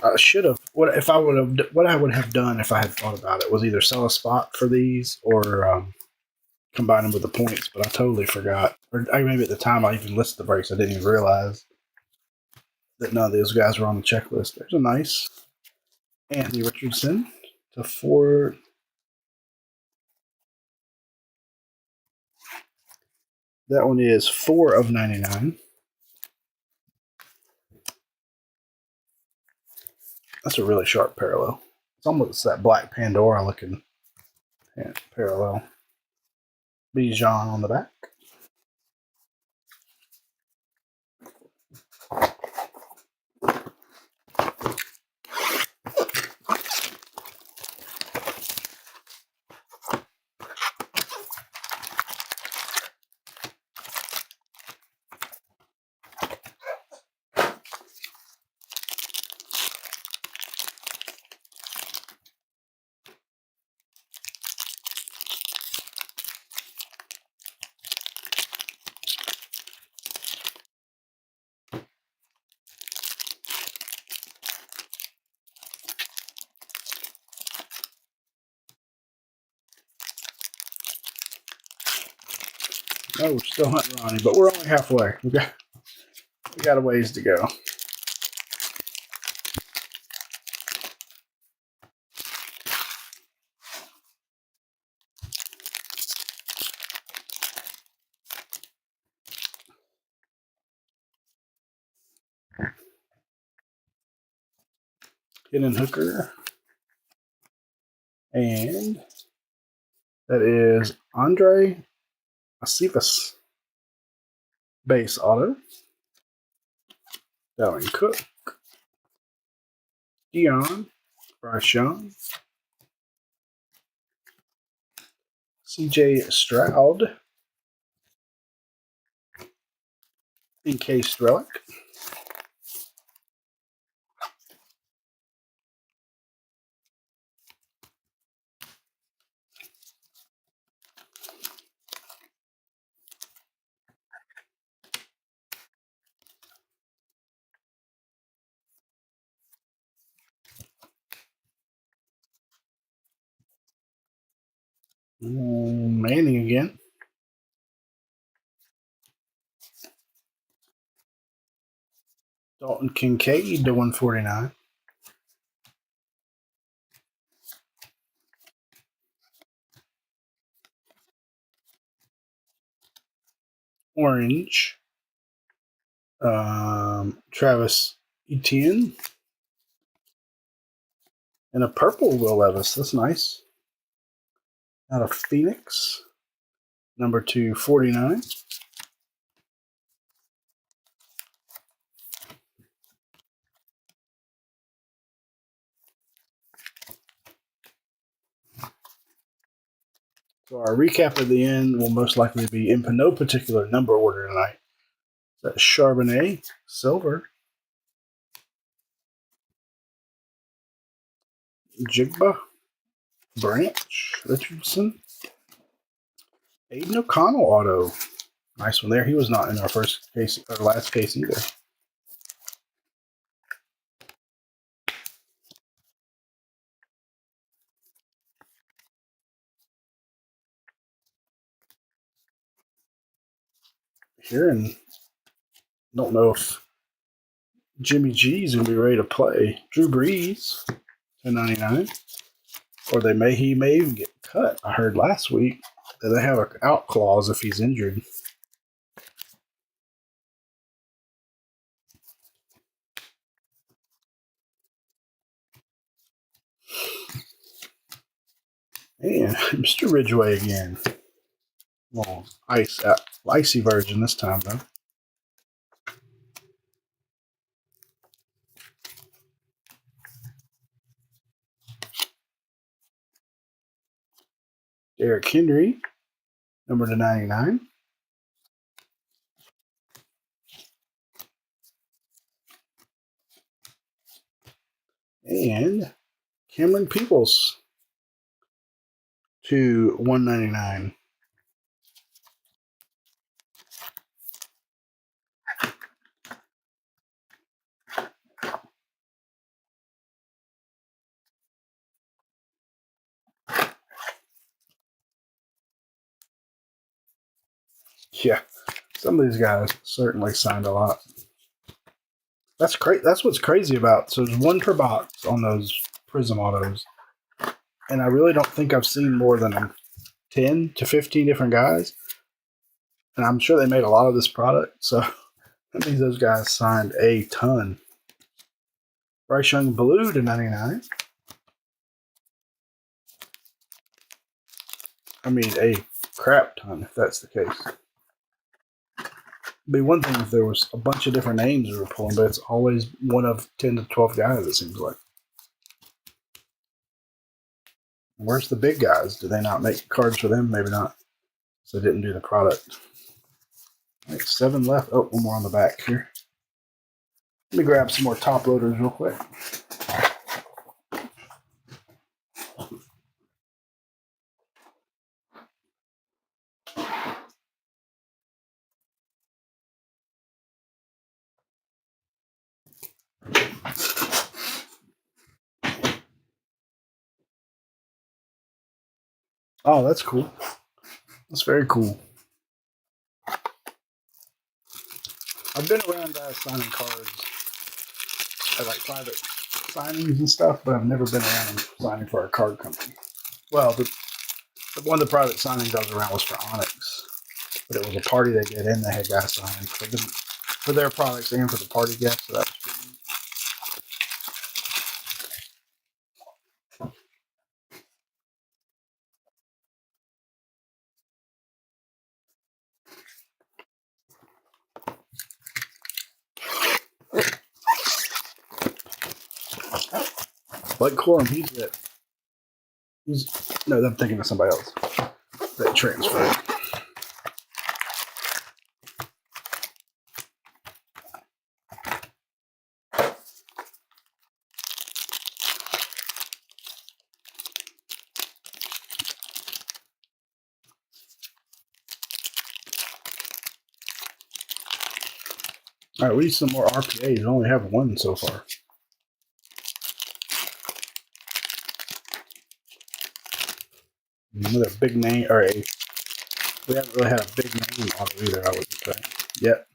I should have. What I would have done if I had thought about it was either sell a spot for these or combine them with the points, but I totally forgot. Or maybe at the time I even listed the breaks, I didn't even realize that none of those guys were on the checklist. There's a nice Anthony Richardson to 4. That one is 4 of 99. That's a really sharp parallel. It's almost that Black Pandora looking parallel. Bijan on the back. Oh, we're still hunting Ronnie, but we're only halfway. We got a ways to go. Hidden Hooker. And that is Andre Acevas. Base auto. Dalvin Cook. Dion. Bryce Young. CJ Stroud. Encased Relic. Manning again. Dalton Kincaid to 149. Orange. Travis Etienne. And a purple Will Levis. That's nice. Out of Phoenix. Number 249. So our recap at the end will most likely be in no particular number order tonight. That's Charbonnet, Silver, Jigba, Branch, Richardson, Aiden O'Connell auto. Nice one there. He was not in our first case or last case either. Here, and don't know if Jimmy G's gonna be ready to play. Drew Brees, 1099, or he may even get cut. I heard last week that they have an out clause if he's injured. And Mr. Ridgeway again. Well, icy version this time though. Derrick Henry, number to 99. And Cameron Peoples to 199. Yeah, some of these guys certainly signed a lot. That's great. That's what's crazy about. So there's one per box on those Prism autos, and I really don't think I've seen more than 10 to 15 different guys. And I'm sure they made a lot of this product, so that means those guys signed a ton. Bryce Young Blue to 99. I mean, a crap ton if that's the case. It'd be one thing if there was a bunch of different names we were pulling, but it's always one of 10 to 12 guys, it seems like. Where's the big guys? Do they not make cards for them? Maybe not. So they didn't do the product. All right, 7 left. Oh, one more on the back here. Let me grab some more top loaders real quick. Oh, that's cool. That's very cool. I've been around guys signing cards at like private signings and stuff, but I've never been around them signing for a card company. Well, the one of the private signings I was around was for Onyx, but it was a party they did, and they had guys signing for their products and for the party guests. So that was pretty neat. Like Corum, no, I'm thinking of somebody else that transferred. All right, we need some more RPAs. We only have one so far. Another big name, or we haven't really had a big name auto either, I would say. Yet.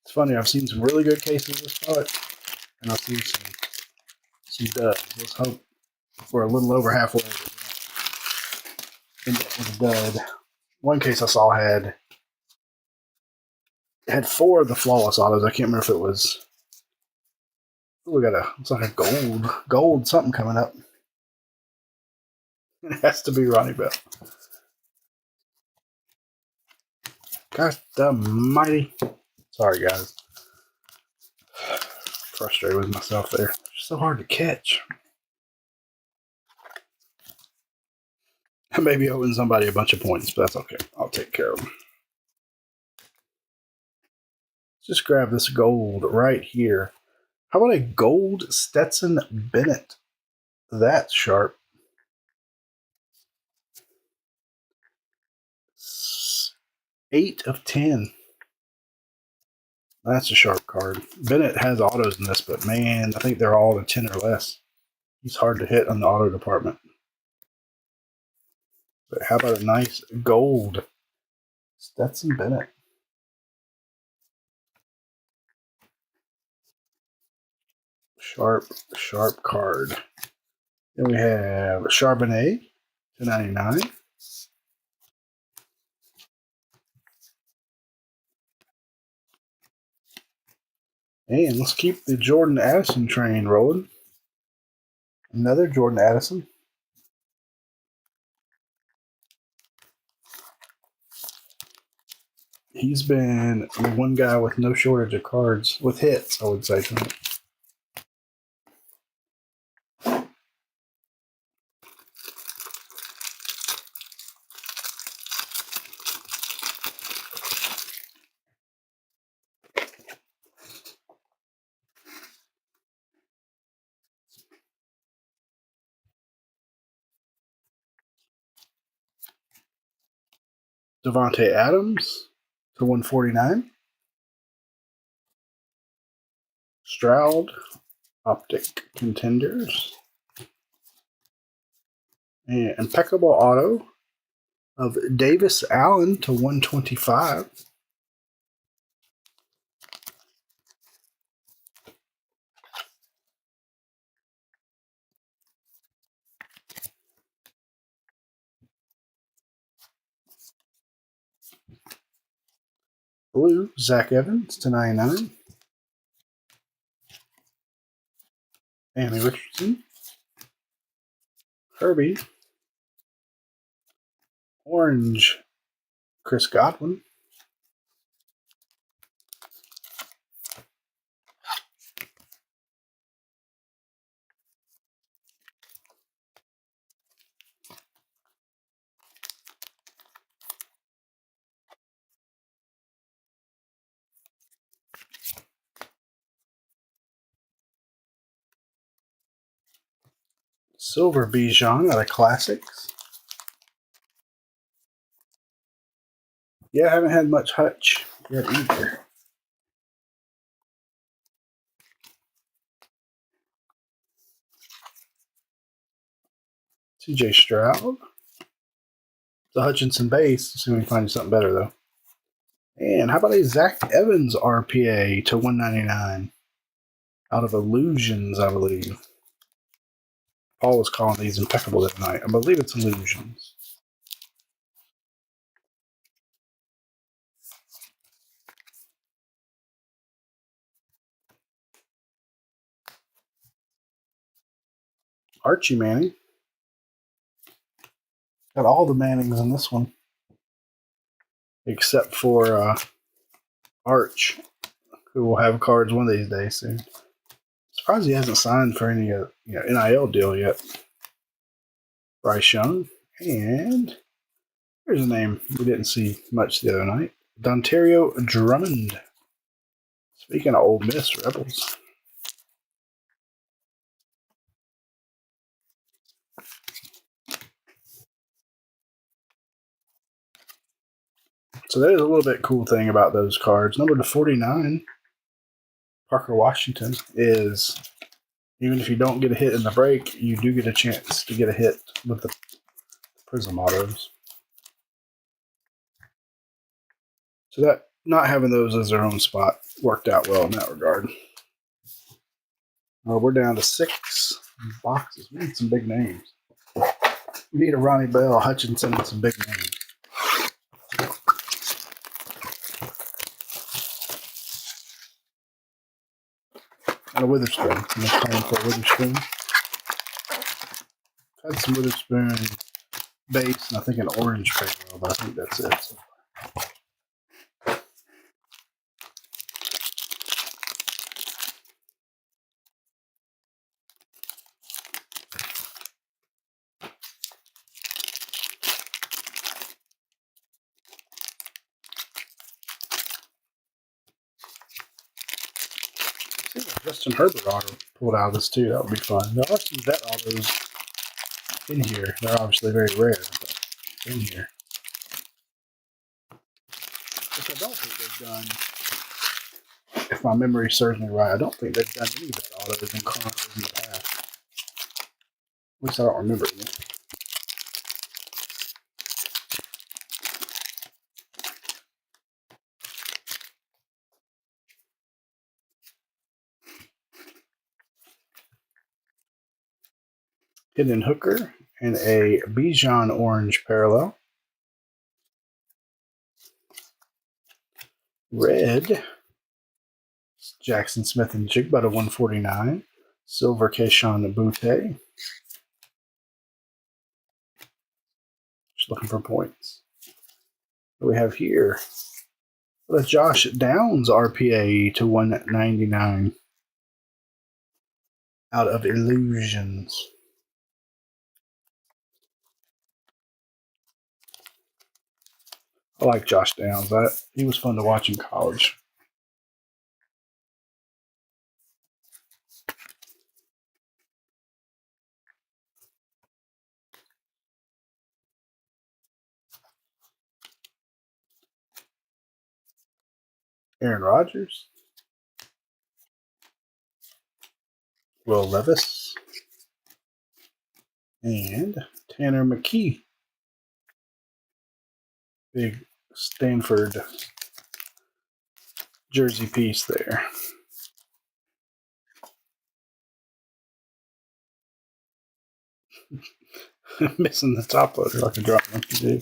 It's funny, I've seen some really good cases of this product, and I've seen some duds. Let's hope we're a little over halfway end up with a dud. One case I saw had four of the flawless autos. I can't remember if it was. We got it's like a gold something coming up. It has to be Ronnie Bell. Gosh almighty. Sorry, guys. Frustrated with myself there. It's so hard to catch. Maybe owing somebody a bunch of points, but that's okay. I'll take care of them. Just grab this gold right here. How about a gold Stetson Bennett? That's sharp. 8 of 10. That's a sharp card. Bennett has autos in this, but man, I think they're all the 10 or less. He's hard to hit on the auto department. But how about a nice gold Stetson Bennett? Sharp card. Then we have Charbonnet, $2.99. And let's keep the Jordan Addison train rolling. Another Jordan Addison. He's been the one guy with no shortage of cards, with hits, I would say, tonight. Devontae Adams to 149. Stroud, Optic Contenders. And impeccable auto of Davis Allen to 125. Blue, Zach Evans to 99. Amy Richardson. Herbie. Orange, Chris Godwin. Silver Bijan out of Classics. Yeah, I haven't had much Hutch yet either. CJ Stroud. The Hutchinson base. Let's see if we can find you something better, though. And how about a Zach Evans RPA to 199 out of Illusions, I believe. Paul was calling these impeccable that night. I believe it's Illusions. Archie Manning. Got all the Mannings in this one. Except for Arch, who will have cards one of these days soon. Surprised he hasn't signed for any NIL deal yet. Bryce Young. And here's a name we didn't see much the other night. Dontario Drummond. Speaking of Ole Miss Rebels. So that is a little bit cool thing about those cards. Number to 49, Parker Washington, is even if you don't get a hit in the break, you do get a chance to get a hit with the Prism autos. So that not having those as their own spot worked out well in that regard. We're down to 6 boxes. We need some big names. We need a Ronnie Bell, Hutchinson, and some big names. And a Witherspoon. I'm calling for a Witherspoon. I've had some Witherspoon base, and I think an orange parallel, but I think that's it. So. Justin Herbert auto pulled out of this too. That would be fun. There are some vet autos in here. They're obviously very rare, but in here. Which I don't think they've done, if my memory serves me right, I don't think they've done any vet autos in Chronicles in the past. At least I don't remember any. Hidden Hooker and a Bijan orange parallel. Red, Jackson Smith and Jigba to 149. Silver, Keyshawn Butte. Just looking for points. What do we have here? The Josh Downs RPA to 199 out of Illusions. I like Josh Downs. He was fun to watch in college. Aaron Rodgers. Will Levis. And Tanner McKee. Big Stanford jersey piece there. Missing the top loader like a drop monkey do.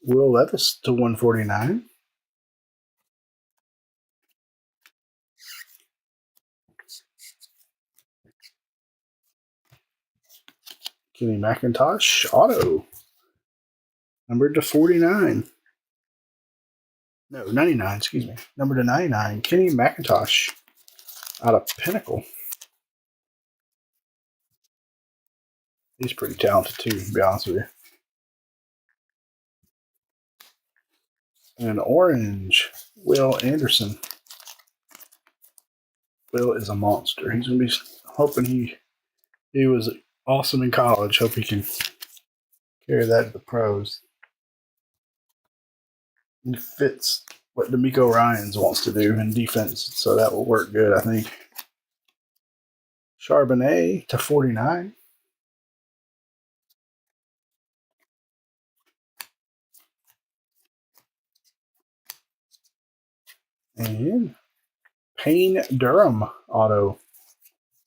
Will Levis to 149. Kenny McIntosh auto. Numbered to 49. No, 99, excuse me. Number to 99. Kenny McIntosh out of Pinnacle. He's pretty talented too, to be honest with you. And an orange, Will Anderson. Will is a monster. He's going to be hoping he was awesome in college. Hope he can carry that to the pros. He fits what D'Amico Ryans wants to do in defense, so that will work good, I think. Charbonnet to 49. And Payne Durham auto.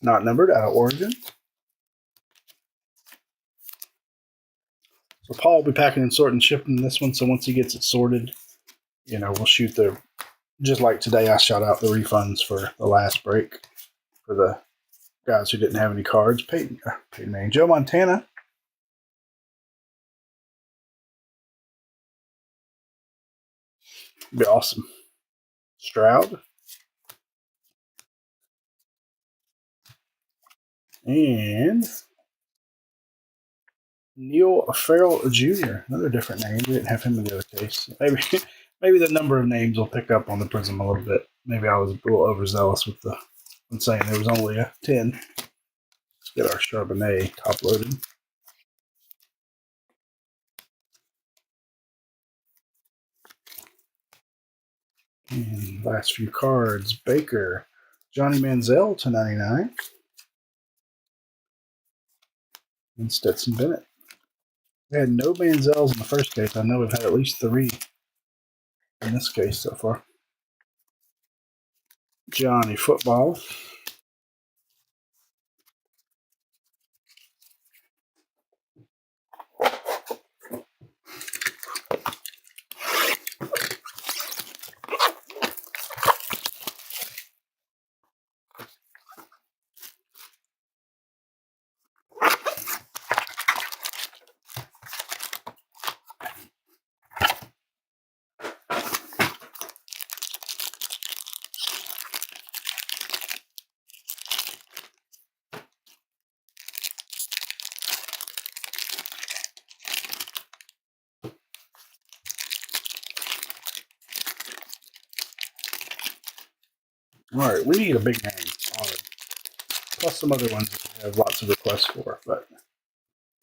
Not numbered, out of Oregon. So Paul will be packing and sorting and shipping this one. So once he gets it sorted, we'll shoot just like today, I shot out the refunds for the last break for the guys who didn't have any cards. Peyton Manning. Joe Montana. Be awesome. Stroud. And Neil Farrell Jr., another different name. We didn't have him in the other case. Maybe the number of names will pick up on the Prism a little bit. Maybe I was a little overzealous when saying there was only a 10. Let's get our Charbonnet top loaded. And last few cards. Baker. Johnny Manziel to 99. And Stetson Bennett. We had no Manziels in the first case. I know we've had at least 3 in this case so far. Johnny Football. All right, we need a big name. Plus some other ones that we have lots of requests for, but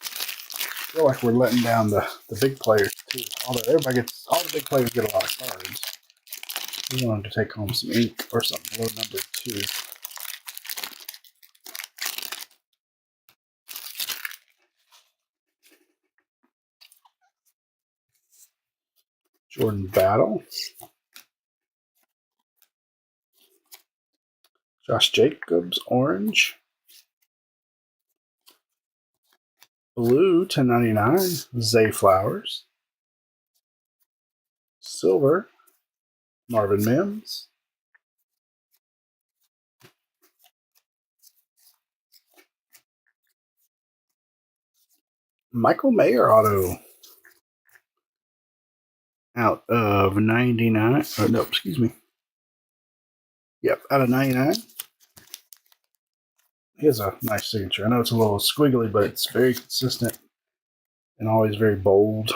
I feel like we're letting down the big players too. Although all the big players get a lot of cards. We want them to take home some ink or something low number 2. Jordan Battle. Josh Jacobs, orange. Blue to 99, Zay Flowers. Silver, Marvin Mims. Michael Mayer auto. Out of 99. Oh, no, excuse me. Yep, out of 99. He has a nice signature. I know it's a little squiggly, but it's very consistent and always very bold.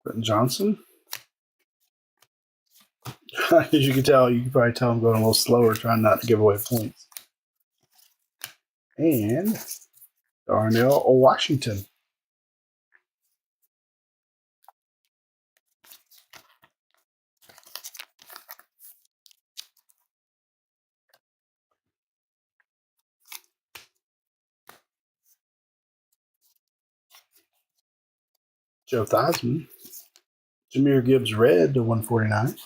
Quentin Johnson. As you can tell, you can probably tell I'm going a little slower, trying not to give away points. And Darnell Washington. Joe Theismann. Jahmyr Gibbs red to 149.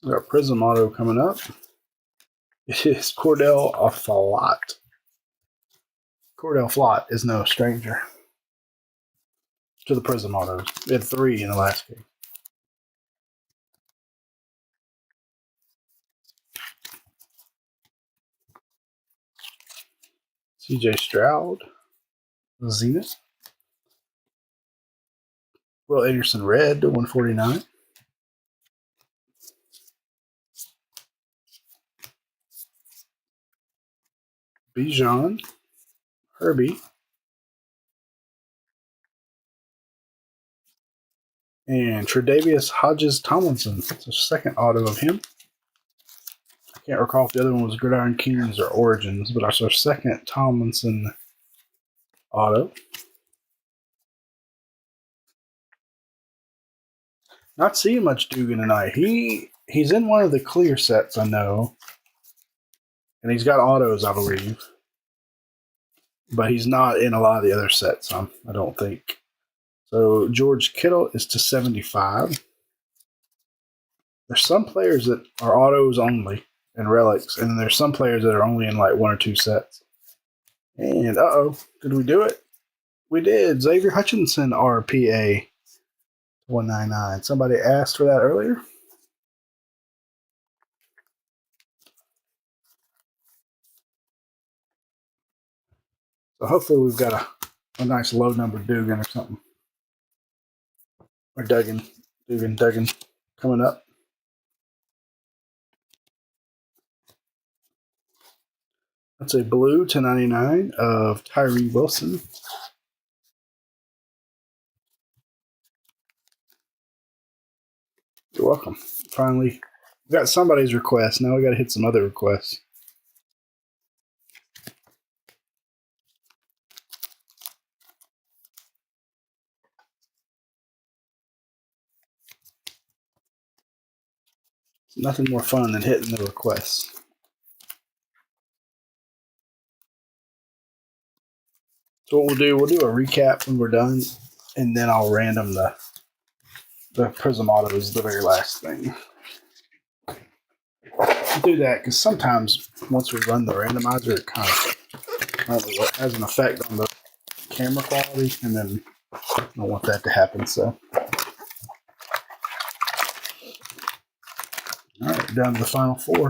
We got Prism auto coming up. It is Cordell Flott. Cordell Flott is no stranger to the Prism autos. We had 3 in the last game. CJ Stroud. Zenith. Will Anderson red to 149. Bijan. Herbie. And Tre'Davious Hodges Tomlinson. It's a second auto of him. can't recall if the other one was Gridiron Kings or Origins, but that's our second Tomlinson auto. Not seeing much Dugan tonight. He's in one of the clear sets, I know. And he's got autos, I believe. But he's not in a lot of the other sets, I don't think. So George Kittle is to 75. There's some players that are autos only and relics, and there's some players that are only in like one or two sets. And did we do it? We did. Xavier Hutchinson RPA 199. Somebody asked for that earlier. So hopefully we've got a nice low number Dugan or something. Or Dugan coming up. That's a blue to 99 of Tyree Wilson. You're welcome. Finally, we got somebody's request. Now we got to hit some other requests. It's nothing more fun than hitting the requests. So what we'll do a recap when we're done, and then I'll random the Prism Autos, the very last thing. I'll do that because sometimes once we run the randomizer, it kind of has an effect on the camera quality, and then I don't want that to happen. So, all right, down to the final four.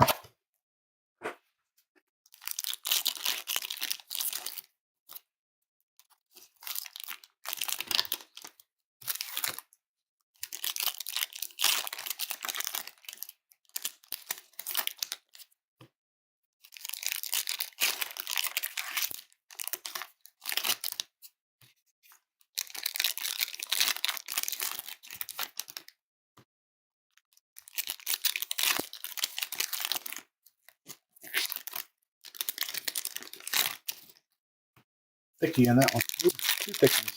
Thicky in that one. Ooh, two thickies.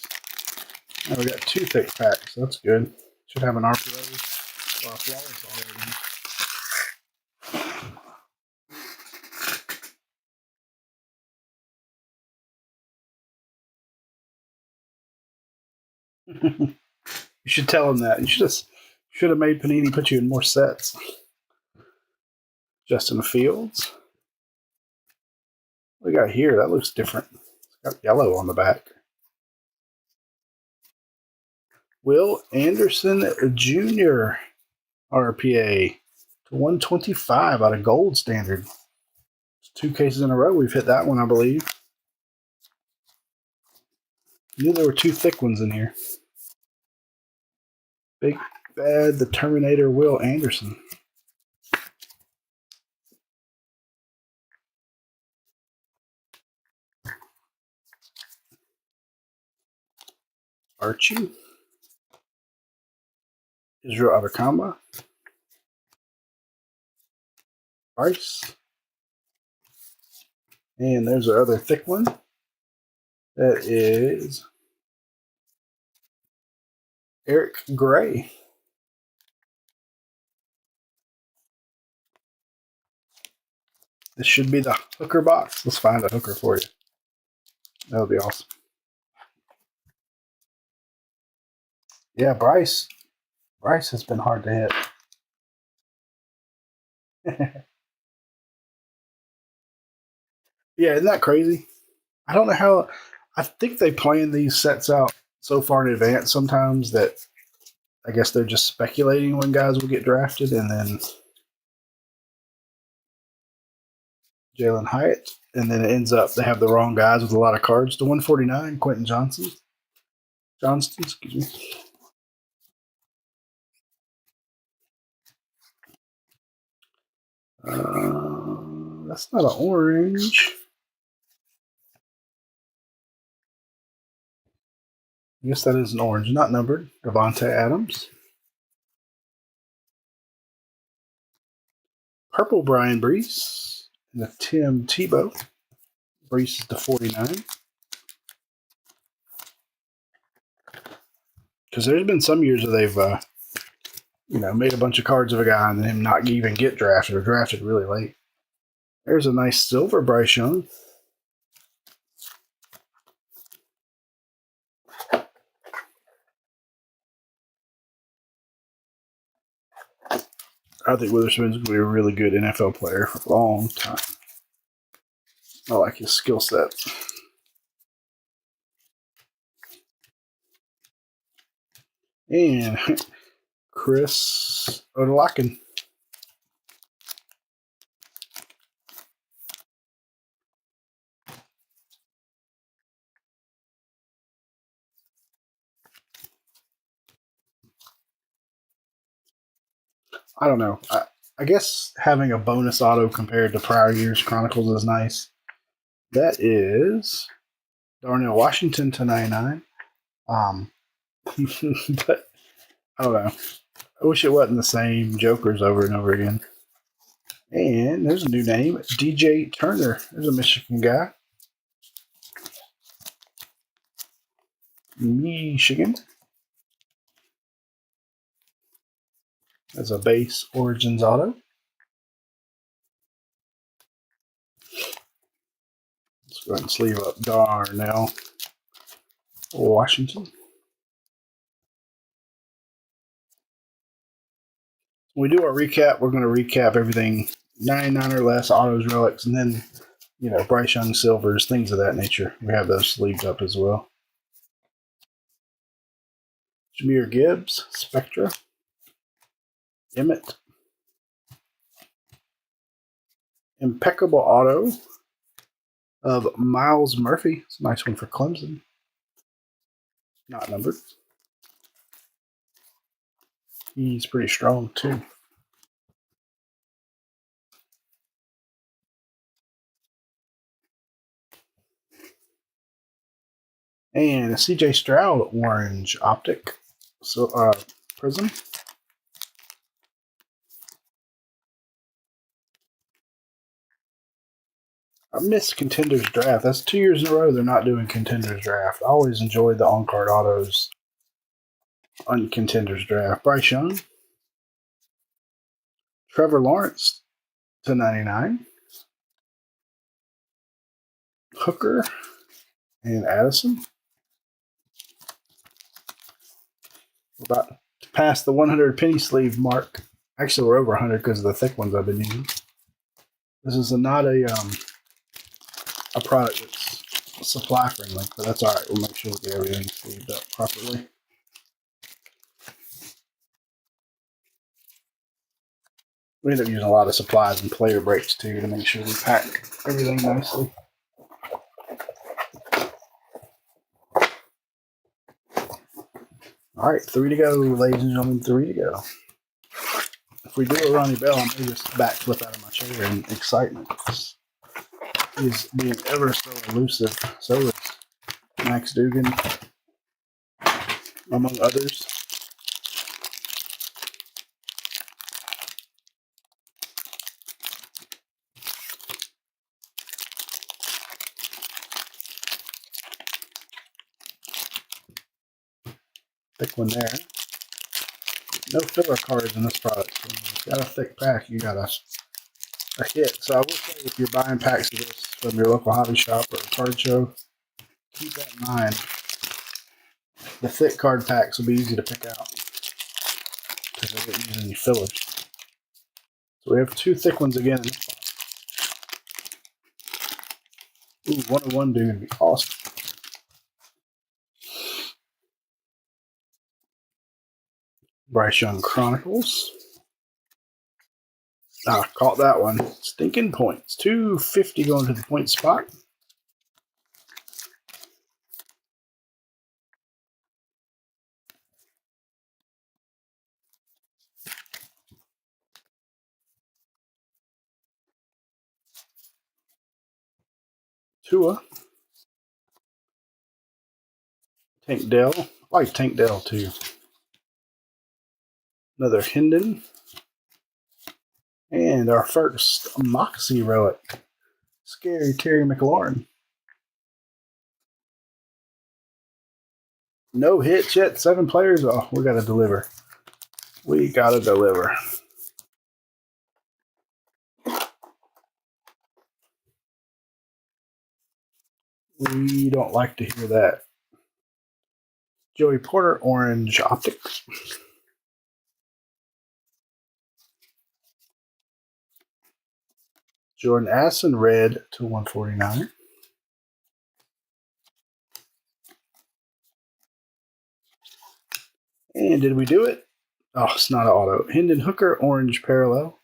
Now we got two thick packs. So that's good. Should have an RPO or a flawless already. You should tell him that. You should have made Panini put you in more sets. Justin Fields. What we got here? That looks different. It's got yellow on the back. Will Anderson Jr. RPA to 125 out of Gold Standard. It's 2 cases in a row. We've hit that one, I believe. Knew there were 2 thick ones in here. Big Bad, the Terminator, Will Anderson. Archie. Israel Abakamba. Bryce. And there's our other thick one. That is Eric Gray. This should be the hooker box. Let's find a hooker for you. That would be awesome. Yeah, Bryce. Bryce has been hard to hit. Yeah, isn't that crazy? I don't know how. I think they plan these sets out so far in advance sometimes that I guess they're just speculating when guys will get drafted, and then Jalen Hyatt, and then it ends up they have the wrong guys with a lot of cards. To 149, Quentin Johnston, excuse me. That's not an orange. I guess that is an orange, not numbered. Devontae Adams. purple Brian Brees and a Tim Tebow. Brees is to 49. Because there's been some years where they've, made a bunch of cards of a guy and then him not even get drafted or drafted really late. There's a nice silver Bryce Young. I think Witherspoon's going to be a really good NFL player for a long time. I like his skill set. And Chris Odelakin. I don't know. I guess having a bonus auto compared to prior years' Chronicles is nice. That is Darnell Washington to 99. But I don't know. I wish it wasn't the same Jokers over and over again. And there's a new name, DJ Turner. There's a Michigan guy. Michigan. As a base Origins auto. Let's go ahead and sleeve up Darnell Washington. When we do our recap, we're going to recap everything 99 or less, autos, relics, and then, Bryce Young silvers, things of that nature. We have those sleeved up as well. Jahmyr Gibbs, Spectra. Emmett. Impeccable auto of Miles Murphy. It's a nice one for Clemson. Not numbered. He's pretty strong, too. And a CJ Stroud orange optic. So, Prism. I missed Contenders Draft. That's 2 years in a row they're not doing Contenders Draft. I always enjoyed the on-card autos on Contenders Draft. Bryce Young. Trevor Lawrence to 99. Hooker and Addison. We're about to pass the 100 penny sleeve mark. Actually, we're over 100 because of the thick ones I've been using. This is not a product that's supply friendly, but that's all right. We'll make sure we get everything sleeved up properly. We end up using a lot of supplies and player breaks too to make sure we pack everything nicely. All right, 3 to go, ladies and gentlemen, 3 to go. If we do a Ronnie Bell, I may just backflip out of my chair in excitement. He's being ever so elusive. So is Max Dugan, among others. Thick one there. No filler cards in this product. So if you got a thick pack, you got a hit. So I will say if you're buying packs of this from your local hobby shop or a card show, keep that in mind. The thick card packs will be easy to pick out because they don't use any fillers. So we have 2 thick ones again in this box. Ooh, 101 dude would be awesome. Bryce Young Chronicles. Caught that one. Stinking points. 250 going to the point spot. Tua. Tank Dell. I like Tank Dell too. Another Hendon. And our first Moxie relic. Scary Terry McLaurin. No hits yet. 7 players. Oh, we got to deliver. We got to deliver. We don't like to hear that. Joey Porter, orange optics. Jordan Addison, red to 149. And did we do it? Oh, it's not an auto. Hendon Hooker, orange parallel.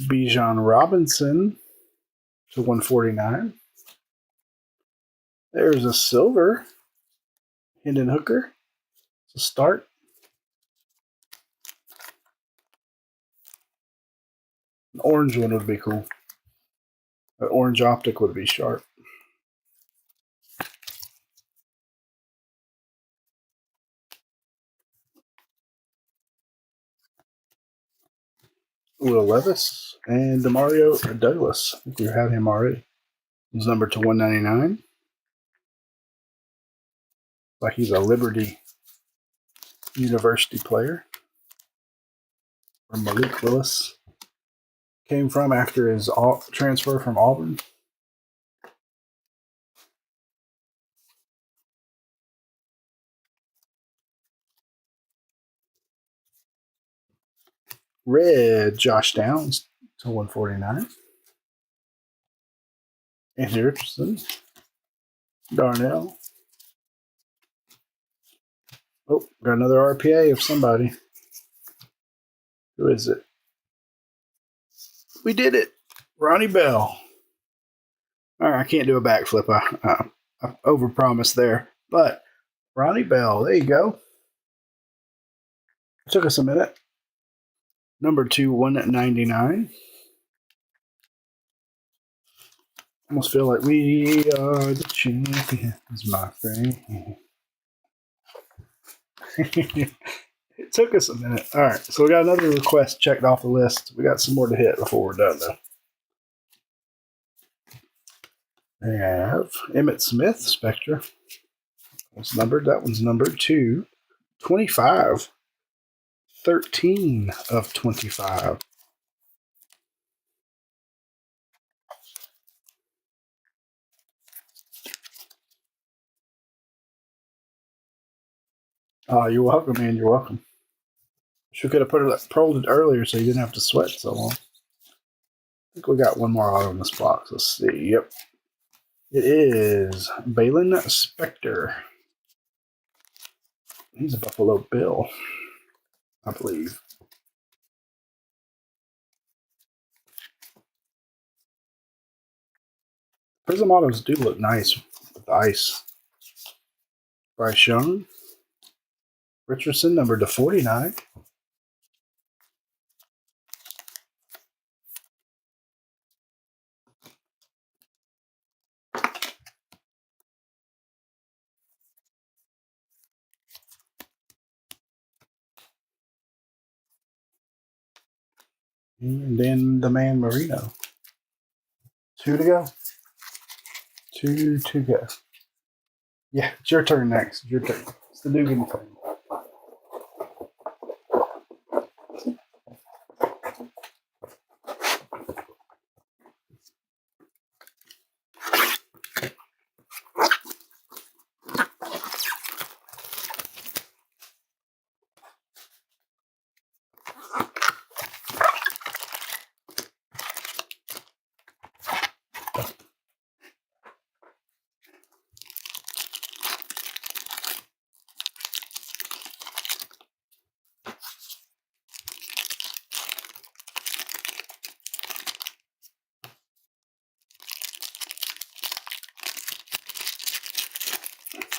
Bijan Robinson to 149. There's a silver. Hendon Hooker. It's a start. An orange one would be cool. An orange optic would be sharp. Will Levis and Demario Douglas. I think we had him already. He's numbered to 199. Like he's a Liberty University player. Where Malik Willis came from after his transfer from Auburn. Red Josh Downs to 149. Anthony Richardson. Darnell. Oh, got another RPA of somebody. Who is it? We did it. Ronnie Bell. All right, I can't do a backflip. I overpromised there. But Ronnie Bell, there you go. It took us a minute. Number 2, 199. Almost feel like we are the champions, my friend. It took us a minute. All right, so we got another request checked off the list. We got some more to hit before we're done, though. We have Emmitt Smith, Spectre. What's numbered? That one's numbered to 25. 13 of 25. Oh, you're welcome, man. You're welcome. She could have prolled it earlier so you didn't have to sweat so long. I think we got one more auto in this box. Let's see. Yep. It is Balin Spector. He's a Buffalo Bill, I believe. Prism autos do look nice with the ice. Bryce Young. Richardson, numbered to 49. And then the man Marino. 2 to go. 2 to go. Yeah, it's your turn next. It's your turn. It's the Dugan thing.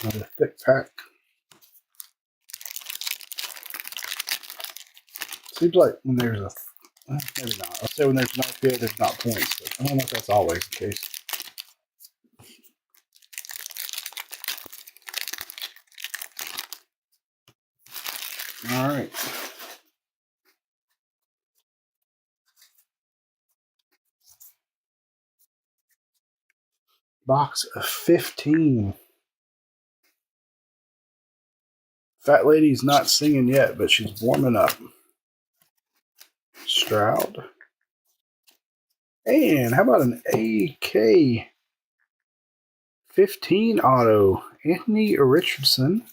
Another thick pack. Seems like when there's a, maybe not. I'll say when there's not good, there's not points. But I don't know if that's always the case. All right. Box of 15. Fat lady's not singing yet, but she's warming up. Stroud. And how about an AK 15 auto? Anthony Richardson.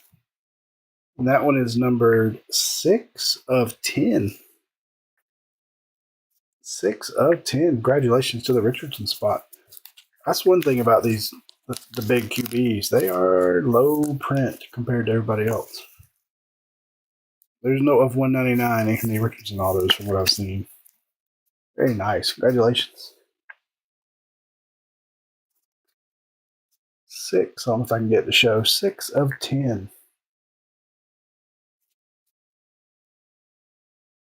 And that one is numbered 6 of 10. 6 of 10. Congratulations to the Richardson spot. That's one thing about these, the big QBs. They are low print compared to everybody else. There's no of 199 Anthony Richardson autos from what I've seen. Very nice. Congratulations. 6. I don't know if I can get the show. 6 of 10.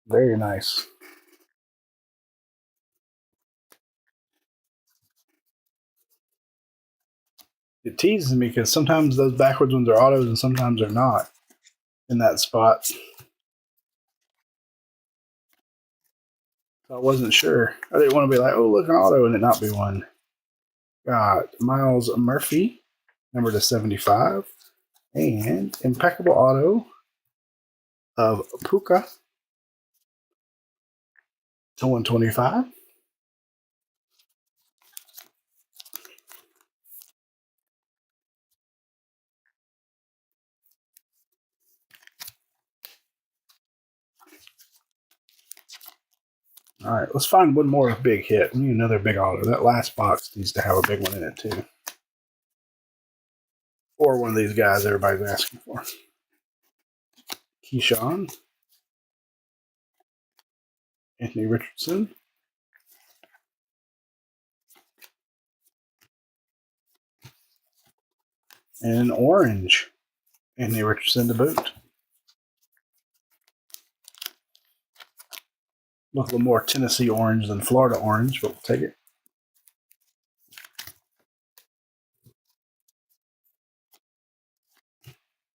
Very nice. It teases me because sometimes those backwards ones are autos and sometimes they're not in that spot. So I wasn't sure. I didn't want to be like, oh, look, an auto, and it not be one. Got Miles Murphy, number to 75, and impeccable auto of Puka to 125. All right, let's find one more big hit. We need another big auto. That last box needs to have a big one in it, too. Or one of these guys everybody's asking for. Keyshawn. Anthony Richardson. And orange. Anthony Richardson to boot. Look a little more Tennessee orange than Florida orange, but we'll take it.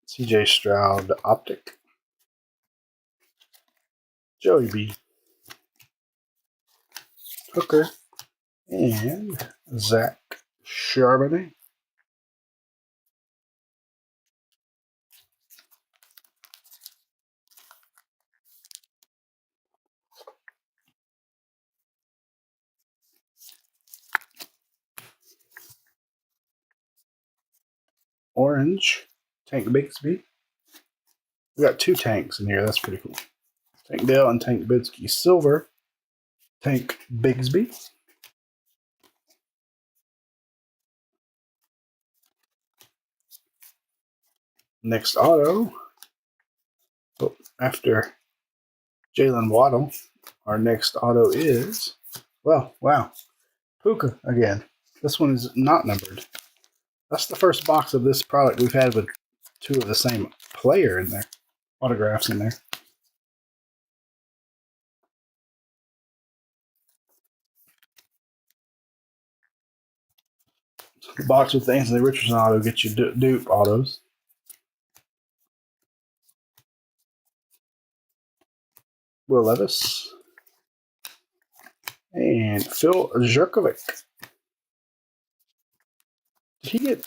CJ Stroud optic. Joey B. Hooker. And Zach Charbonnet. Orange. Tank Bigsby. We got 2 tanks in here. That's pretty cool. Tank Dale and Tank Bigsby. Silver. Tank Bigsby. Next auto. Oh, after Jalen Waddle, our next auto is, well, wow, Puka again. This one is not numbered. That's the first box of this product we've had with 2 of the same player in there. Autographs in there. The box with the Anthony Richardson auto gets you dupe autos. Will Levis. And Phil Jurkovic. Did he get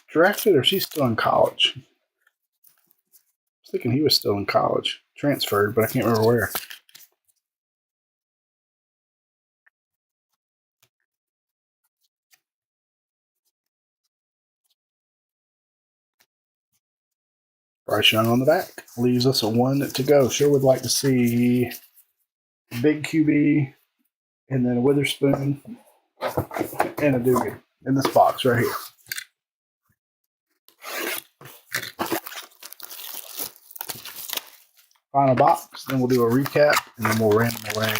drafted or is he still in college? I was thinking he was still in college. Transferred, but I can't remember where. Bryce Young on the back. Leaves us a 1 to go. Sure would like to see big QB and then a Witherspoon and a Dugan in this box right here. Final box, then we'll do a recap, and then we'll random away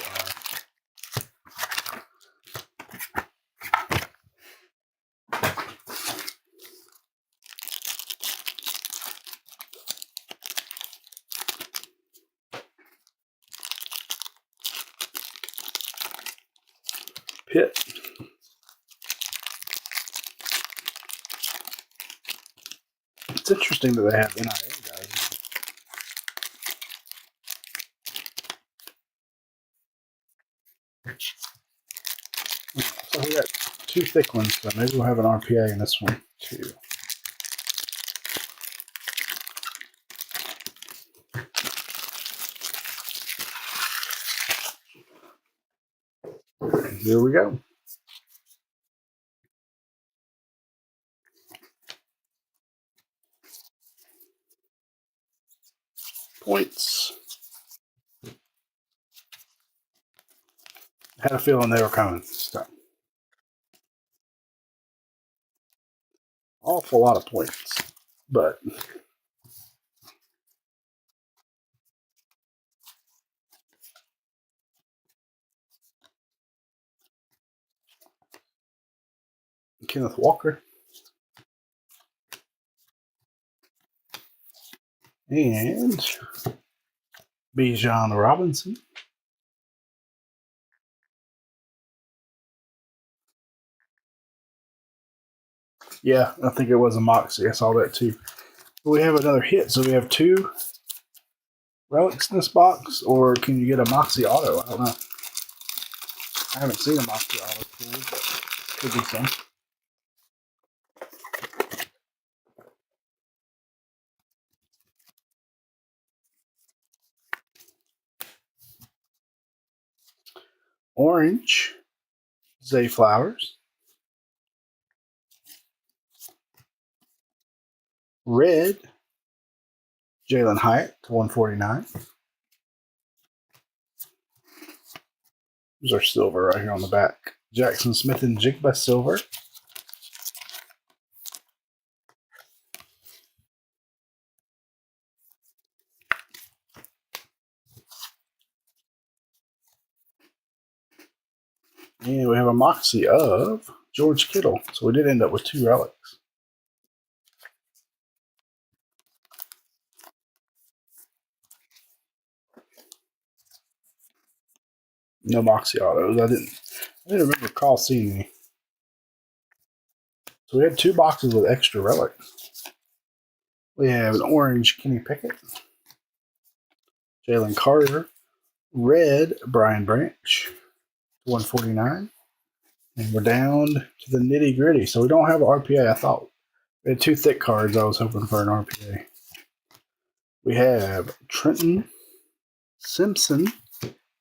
pit. It's interesting that they have NIL guys. two thick ones, so maybe we'll have an RPA in this one too. Here we go. Points. I had a feeling they were coming. So. Awful lot of points, but Kenneth Walker and Bijan Robinson. Yeah, I think it was a Moxie. I saw that too. We have another hit, so we have two relics in this box, or can you get a Moxie auto? I don't know. I haven't seen a Moxie auto pool, but could be some. Orange, Zay Flowers. Red, Jalen Hyatt to 149. These are silver right here on the back. Jackson Smith and Jigba silver. And we have a Moxie of George Kittle. So we did end up with two relics. No Moxie autos. I didn't remember Carl seeing any. So we had two boxes with extra relics. We have an orange Kenny Pickett, Jalen Carter, red Brian Branch, 149. And we're down to the nitty gritty. So we don't have an RPA. I thought we had two thick cards. I was hoping for an RPA. We have Trenton Simpson,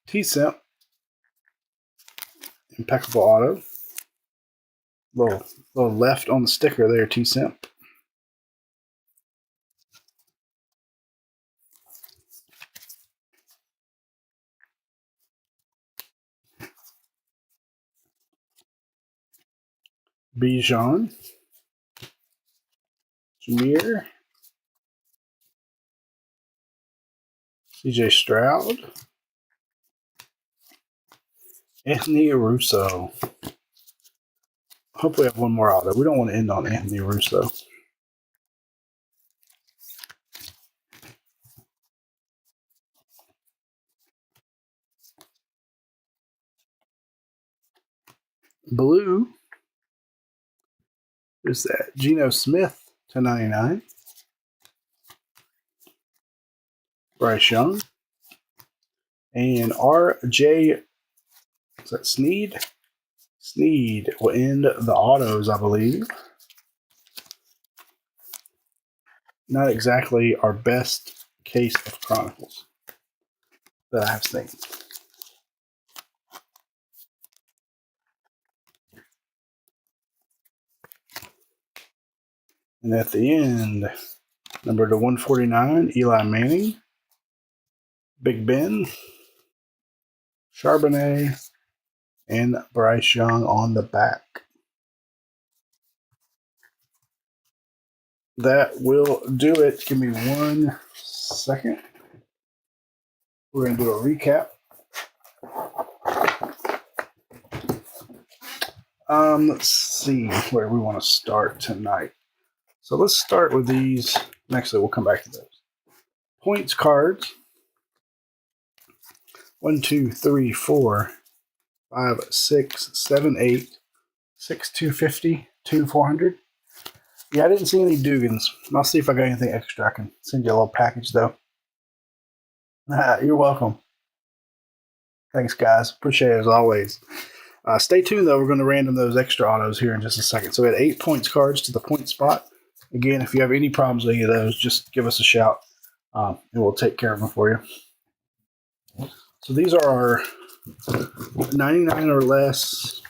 T-Simp, impeccable auto. Little left on the sticker there, T-Simp. Bijan, Jameer, CJ Stroud, Anthony Russo. Hopefully I have one more auto. We don't want to end on Anthony Russo. Blue is that Geno Smith to 99. Bryce Young. And RJ, is that Sneed? Sneed will end the autos, I believe. Not exactly our best case of Chronicles that I have seen. And at the end, number to 149, Eli Manning, Big Ben, Charbonnet, and Bryce Young on the back. That will do it. Give me 1 second. We're going to do a recap. Let's see where we want to start tonight. So let's start with these. Actually, we'll come back to those. Points cards. 1, 2, 3, 4, 5, 6, 7, 8, 6, 250, 2, 400. Yeah, I didn't see any Dugans. I'll see if I got anything extra. I can send you a little package, though. You're welcome. Thanks, guys. Appreciate it as always. Stay tuned, though. We're going to random those extra autos here in just a second. So we had 8 points cards to the point spot. Again, if you have any problems with any of those, just give us a shout, and we'll take care of them for you. So these are our 99 or less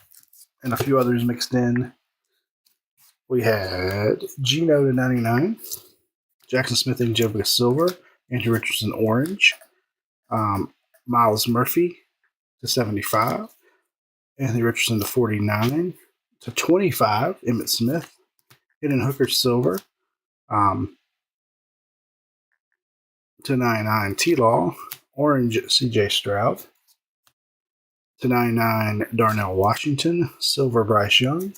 and a few others mixed in. We had Gino to 99, Jackson Smith and Jibba silver, Andrew Richardson orange, Miles Murphy to 75, Anthony Richardson to 49, to 25, Emmitt Smith, Hidden Hooker silver, to 99, T-Law, orange CJ Stroud, to 99, Darnell Washington, silver Bryce Young,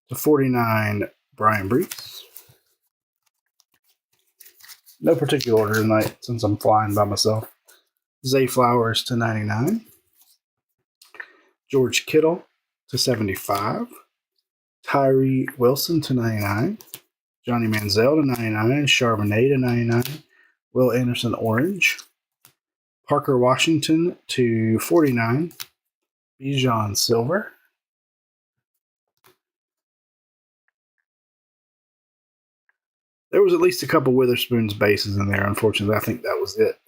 to 49, Brian Brees. No particular order tonight since I'm flying by myself. Zay Flowers to 99, George Kittle to 75, Tyree Wilson to 99, Johnny Manziel to 99, Charbonnet to 99, Will Anderson orange, Parker Washington to 49, Bijan silver, there was at least a couple Witherspoon's bases in there. Unfortunately, I think that was it.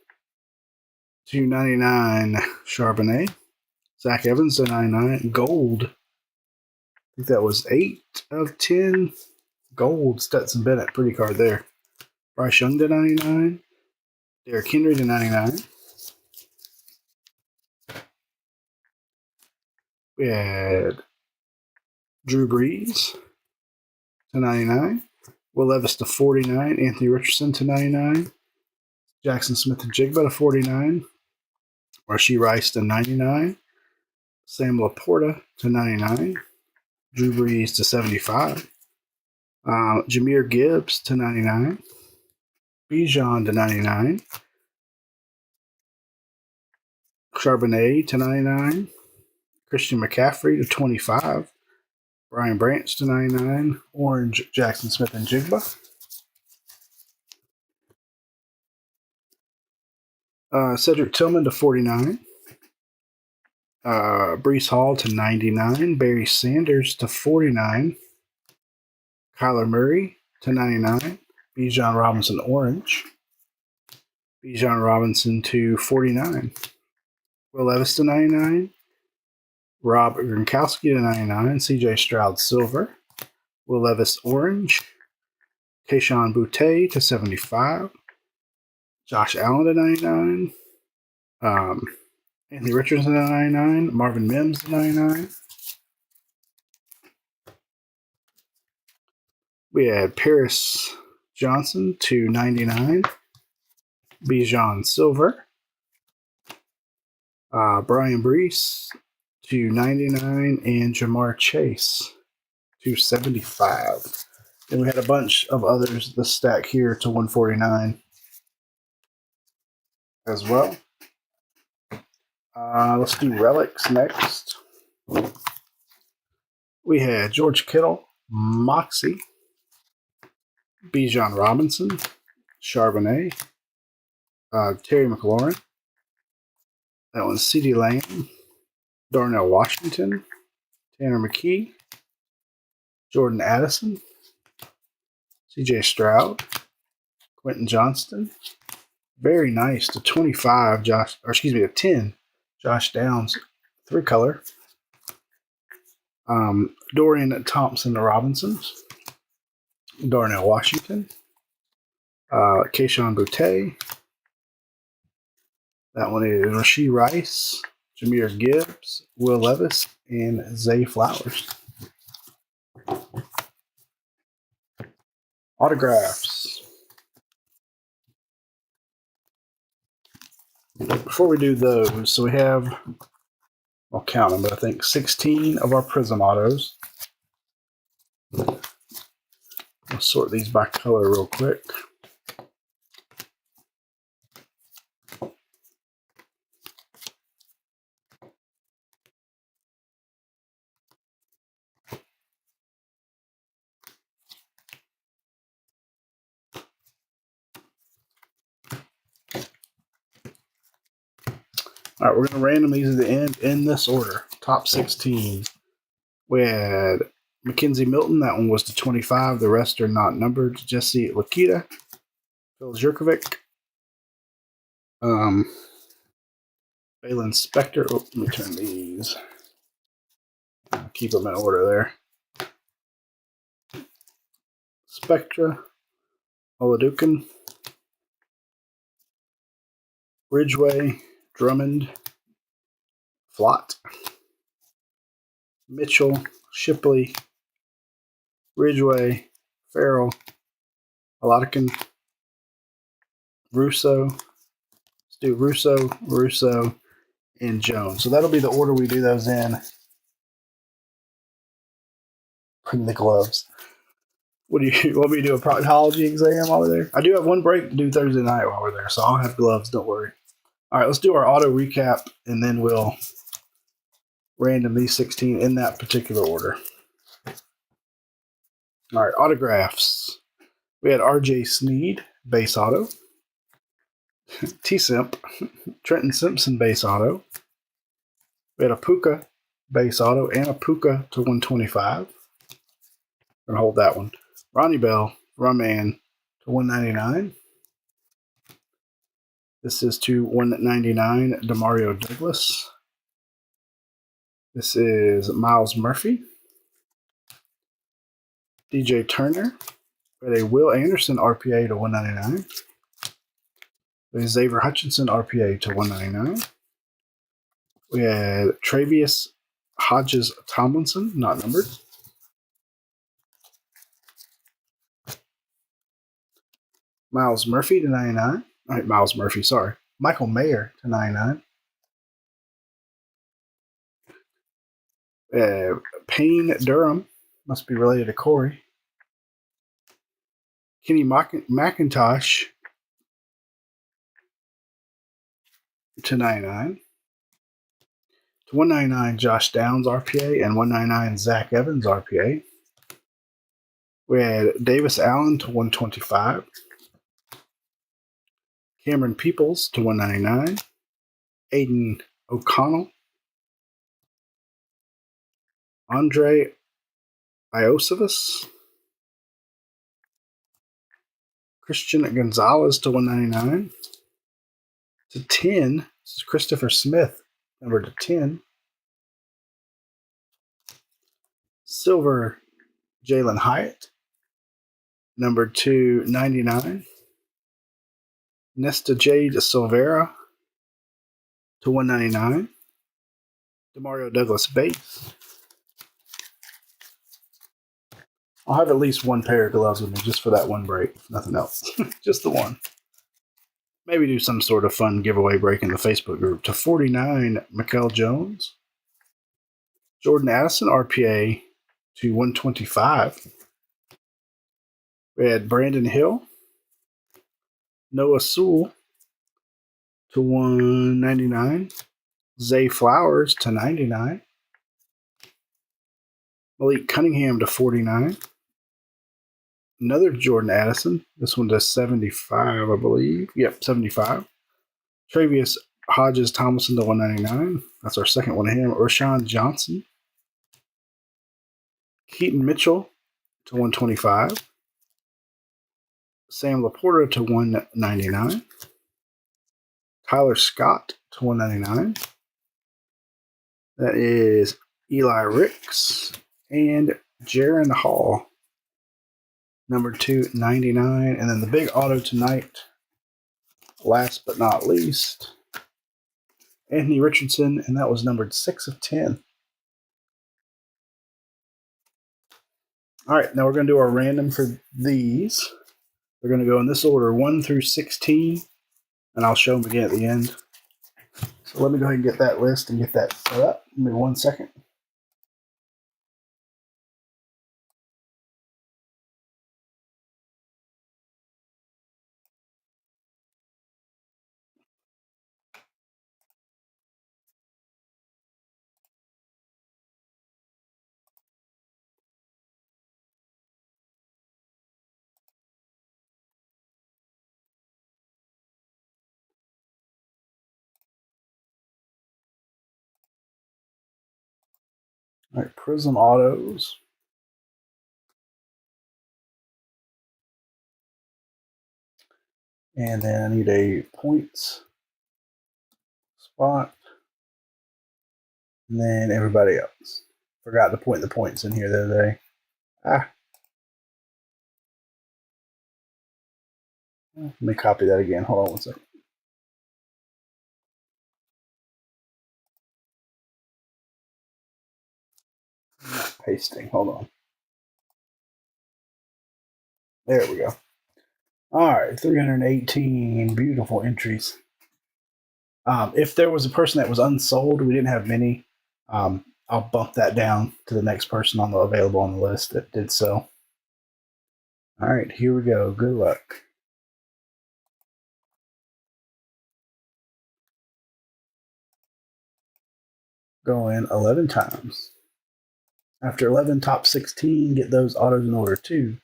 To 99, Charbonnet, Zach Evans to 99, gold. I think that was 8 of 10. Gold, Stetson Bennett, pretty card there. Bryce Young to 99. Derrick Henry to 99. We had Drew Brees to 99. Will Levis to 49. Anthony Richardson to 99. Jackson Smith and Jigba to 49. Rashee Rice to 99. Sam Laporta to 99. Drew Brees to 75. Jahmyr Gibbs to 99. Bijan to 99. Charbonnet to 99. Christian McCaffrey to 25. Brian Branch to 99. Orange Jackson Smith and Jigba. Cedric Tillman to 49. Breece Hall to 99. Barry Sanders to 49. Kyler Murray to 99. Bijan Robinson orange. Bijan Robinson to 49. Will Levis to 99. Rob Gronkowski to 99. CJ Stroud silver. Will Levis orange. Kayshon Boutte to 75. Josh Allen to 99. Anthony Richardson to 99. Marvin Mims to 99. We had Paris Johnson to 99. Bijan silver. Brian Brees to 99. And Jamar Chase to 75. And we had a bunch of others, the stack here to 149 as well. Let's do relics next. We had George Kittle, Moxie, Bijan Robinson, Charbonnet, Terry McLaurin. That one's CeeDee Lamb, Darnell Washington, Tanner McKee, Jordan Addison, CJ Stroud, Quentin Johnston. Very nice to 25, to 10, Josh Downs, 3-color. Dorian Thompson to Robinson, Darnell Washington, Kayshon Boutte. That one is Rashee Rice, Jahmyr Gibbs, Will Levis, and Zay Flowers. Autographs. Before we do those, so we have, I'll count them, but I think 16 of our Prism autos. I'll sort these by color real quick. All All right, we're going to random these at the end in this order. Top 16. We had Mackenzie Milton. That one was to 25. The rest are not numbered. Jesse Lakita. Phil Jurkovic. Balin Spector. Oh, let me turn these. Keep them in order there. Spectra. Oladukin. Ridgeway. Drummond. Flott. Mitchell. Shipley. Ridgeway. Farrell. Oladikin. Russo. Let's do Russo, and Jones. So that'll be the order we do those in. Bring the gloves. What do you want me to do? A proctology exam while we're there? I do have one break to do Thursday night while we're there, so I'll have gloves. Don't worry. All right, let's do our auto recap, and then we'll random these 16 in that particular order. All right, autographs. We had R.J. Sneed, base auto. T-Simp, Trenton Simpson, base auto. We had a Puka, base auto, and a Puka to 125. We're going to hold that one. Ronnie Bell, Rumman to 199. This is to 199, Demario Douglas. This is Miles Murphy. DJ Turner. We had a Will Anderson RPA to 199. We had Xavier Hutchinson RPA to 199. We had Travius Hodges Tomlinson, not numbered. Miles Murphy to 99. All right, Miles Murphy, sorry. Michael Mayer to 99. Payne Durham, must be related to Corey. Kenny McIntosh to 99. To 199, Josh Downs RPA, and 199, Zach Evans RPA. We had Davis Allen to 125. Cameron Peoples to 199. Aiden O'Connell. Andre Iosivas. Christian Gonzalez to 199. To 10, this is Christopher Smith, number to 10. Silver, Jalen Hyatt, number to 99. Nesta Jade Silvera to 199. Demario Douglas base. I'll have at least one pair of gloves with me just for that one break. Nothing else. Just the one. Maybe do some sort of fun giveaway break in the Facebook group. To 49, Mikael Jones. Jordan Addison, RPA to 125. We had Brandon Hill. Noah Sewell to 199. Zay Flowers to 99. Malik Cunningham to 49. Another Jordan Addison. This one to 75, I believe. Yep, 75. Travius Hodges Tomlinson to 199. That's our second one of him. Rashawn Johnson. Keaton Mitchell to 125. Sam Laporta to 199. Tyler Scott to 199. That is Eli Ricks and Jaron Hall, number 299. And then the big auto tonight, last but not least, Anthony Richardson, and that was numbered 6 of 10. All right, now we're going to do our random for these. They're going to go in this order, 1 through 16, and I'll show them again at the end. So let me go ahead and get that list and get that set up. Give me 1 second. All right, Prism Autos. And then I need a points spot. And then everybody else. Forgot to point the points in here the other day. Let me copy that again. Hold on one second. I'm not pasting. Hold on. There we go. All right, 318 beautiful entries. If there was a person that was unsold, we didn't have many. I'll bump that down to the next person on the available on the list that did so. All right, here we go. Good luck. Going 11 times. After 11, top 16, get those autos in order. 2,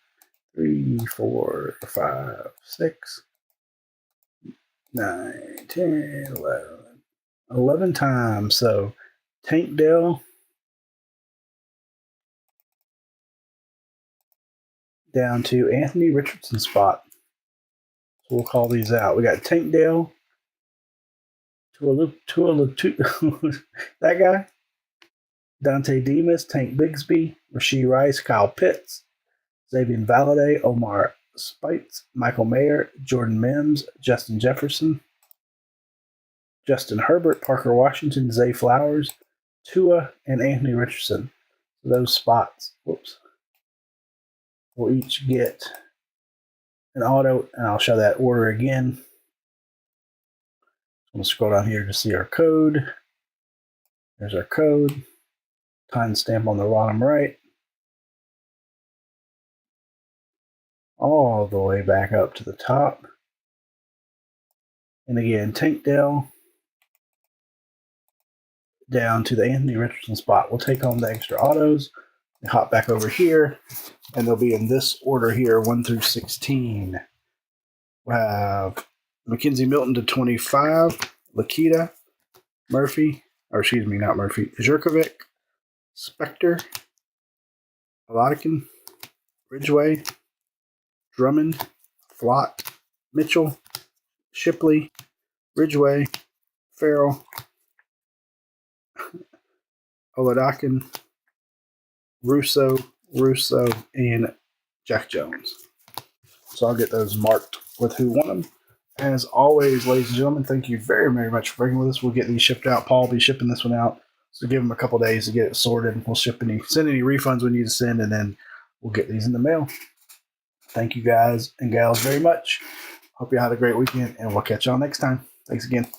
3, 4, 5, 6, 9, 10, 11. 11 times. So Tank Dell down to Anthony Richardson spot. So we'll call these out. We got Tank Dell, that guy, Dante Demas, Tank Bigsby, Rasheed Rice, Kyle Pitts, Xavier Valade, Omar Spites, Michael Mayer, Jordan Mims, Justin Jefferson, Justin Herbert, Parker Washington, Zay Flowers, Tua, and Anthony Richardson. So those spots, we'll each get an auto, and I'll show that order again. I'm going to scroll down here to see our code. There's our code. Timestamp on the bottom right. All the way back up to the top. And again, Tank Dell down to the Anthony Richardson spot. We'll take home the extra autos and hop back over here, and they'll be in this order here, 1 through 16. We'll have Mackenzie Milton to 25, Lakita, Murphy, or excuse me, not Murphy, Zhurkovic, Spector, Alodikin, Ridgeway, Drummond, Flott, Mitchell, Shipley, Ridgeway, Farrell, Oladakin, Russo, and Jack Jones. So I'll get those marked with who won them. As always, ladies and gentlemen, thank you very, very much for being with us. We'll get these shipped out. Paul will be shipping this one out. So give them a couple days to get it sorted. We'll send any refunds we need to send, and then we'll get these in the mail. Thank you guys and gals very much. Hope you had a great weekend, and we'll catch y'all next time. Thanks again.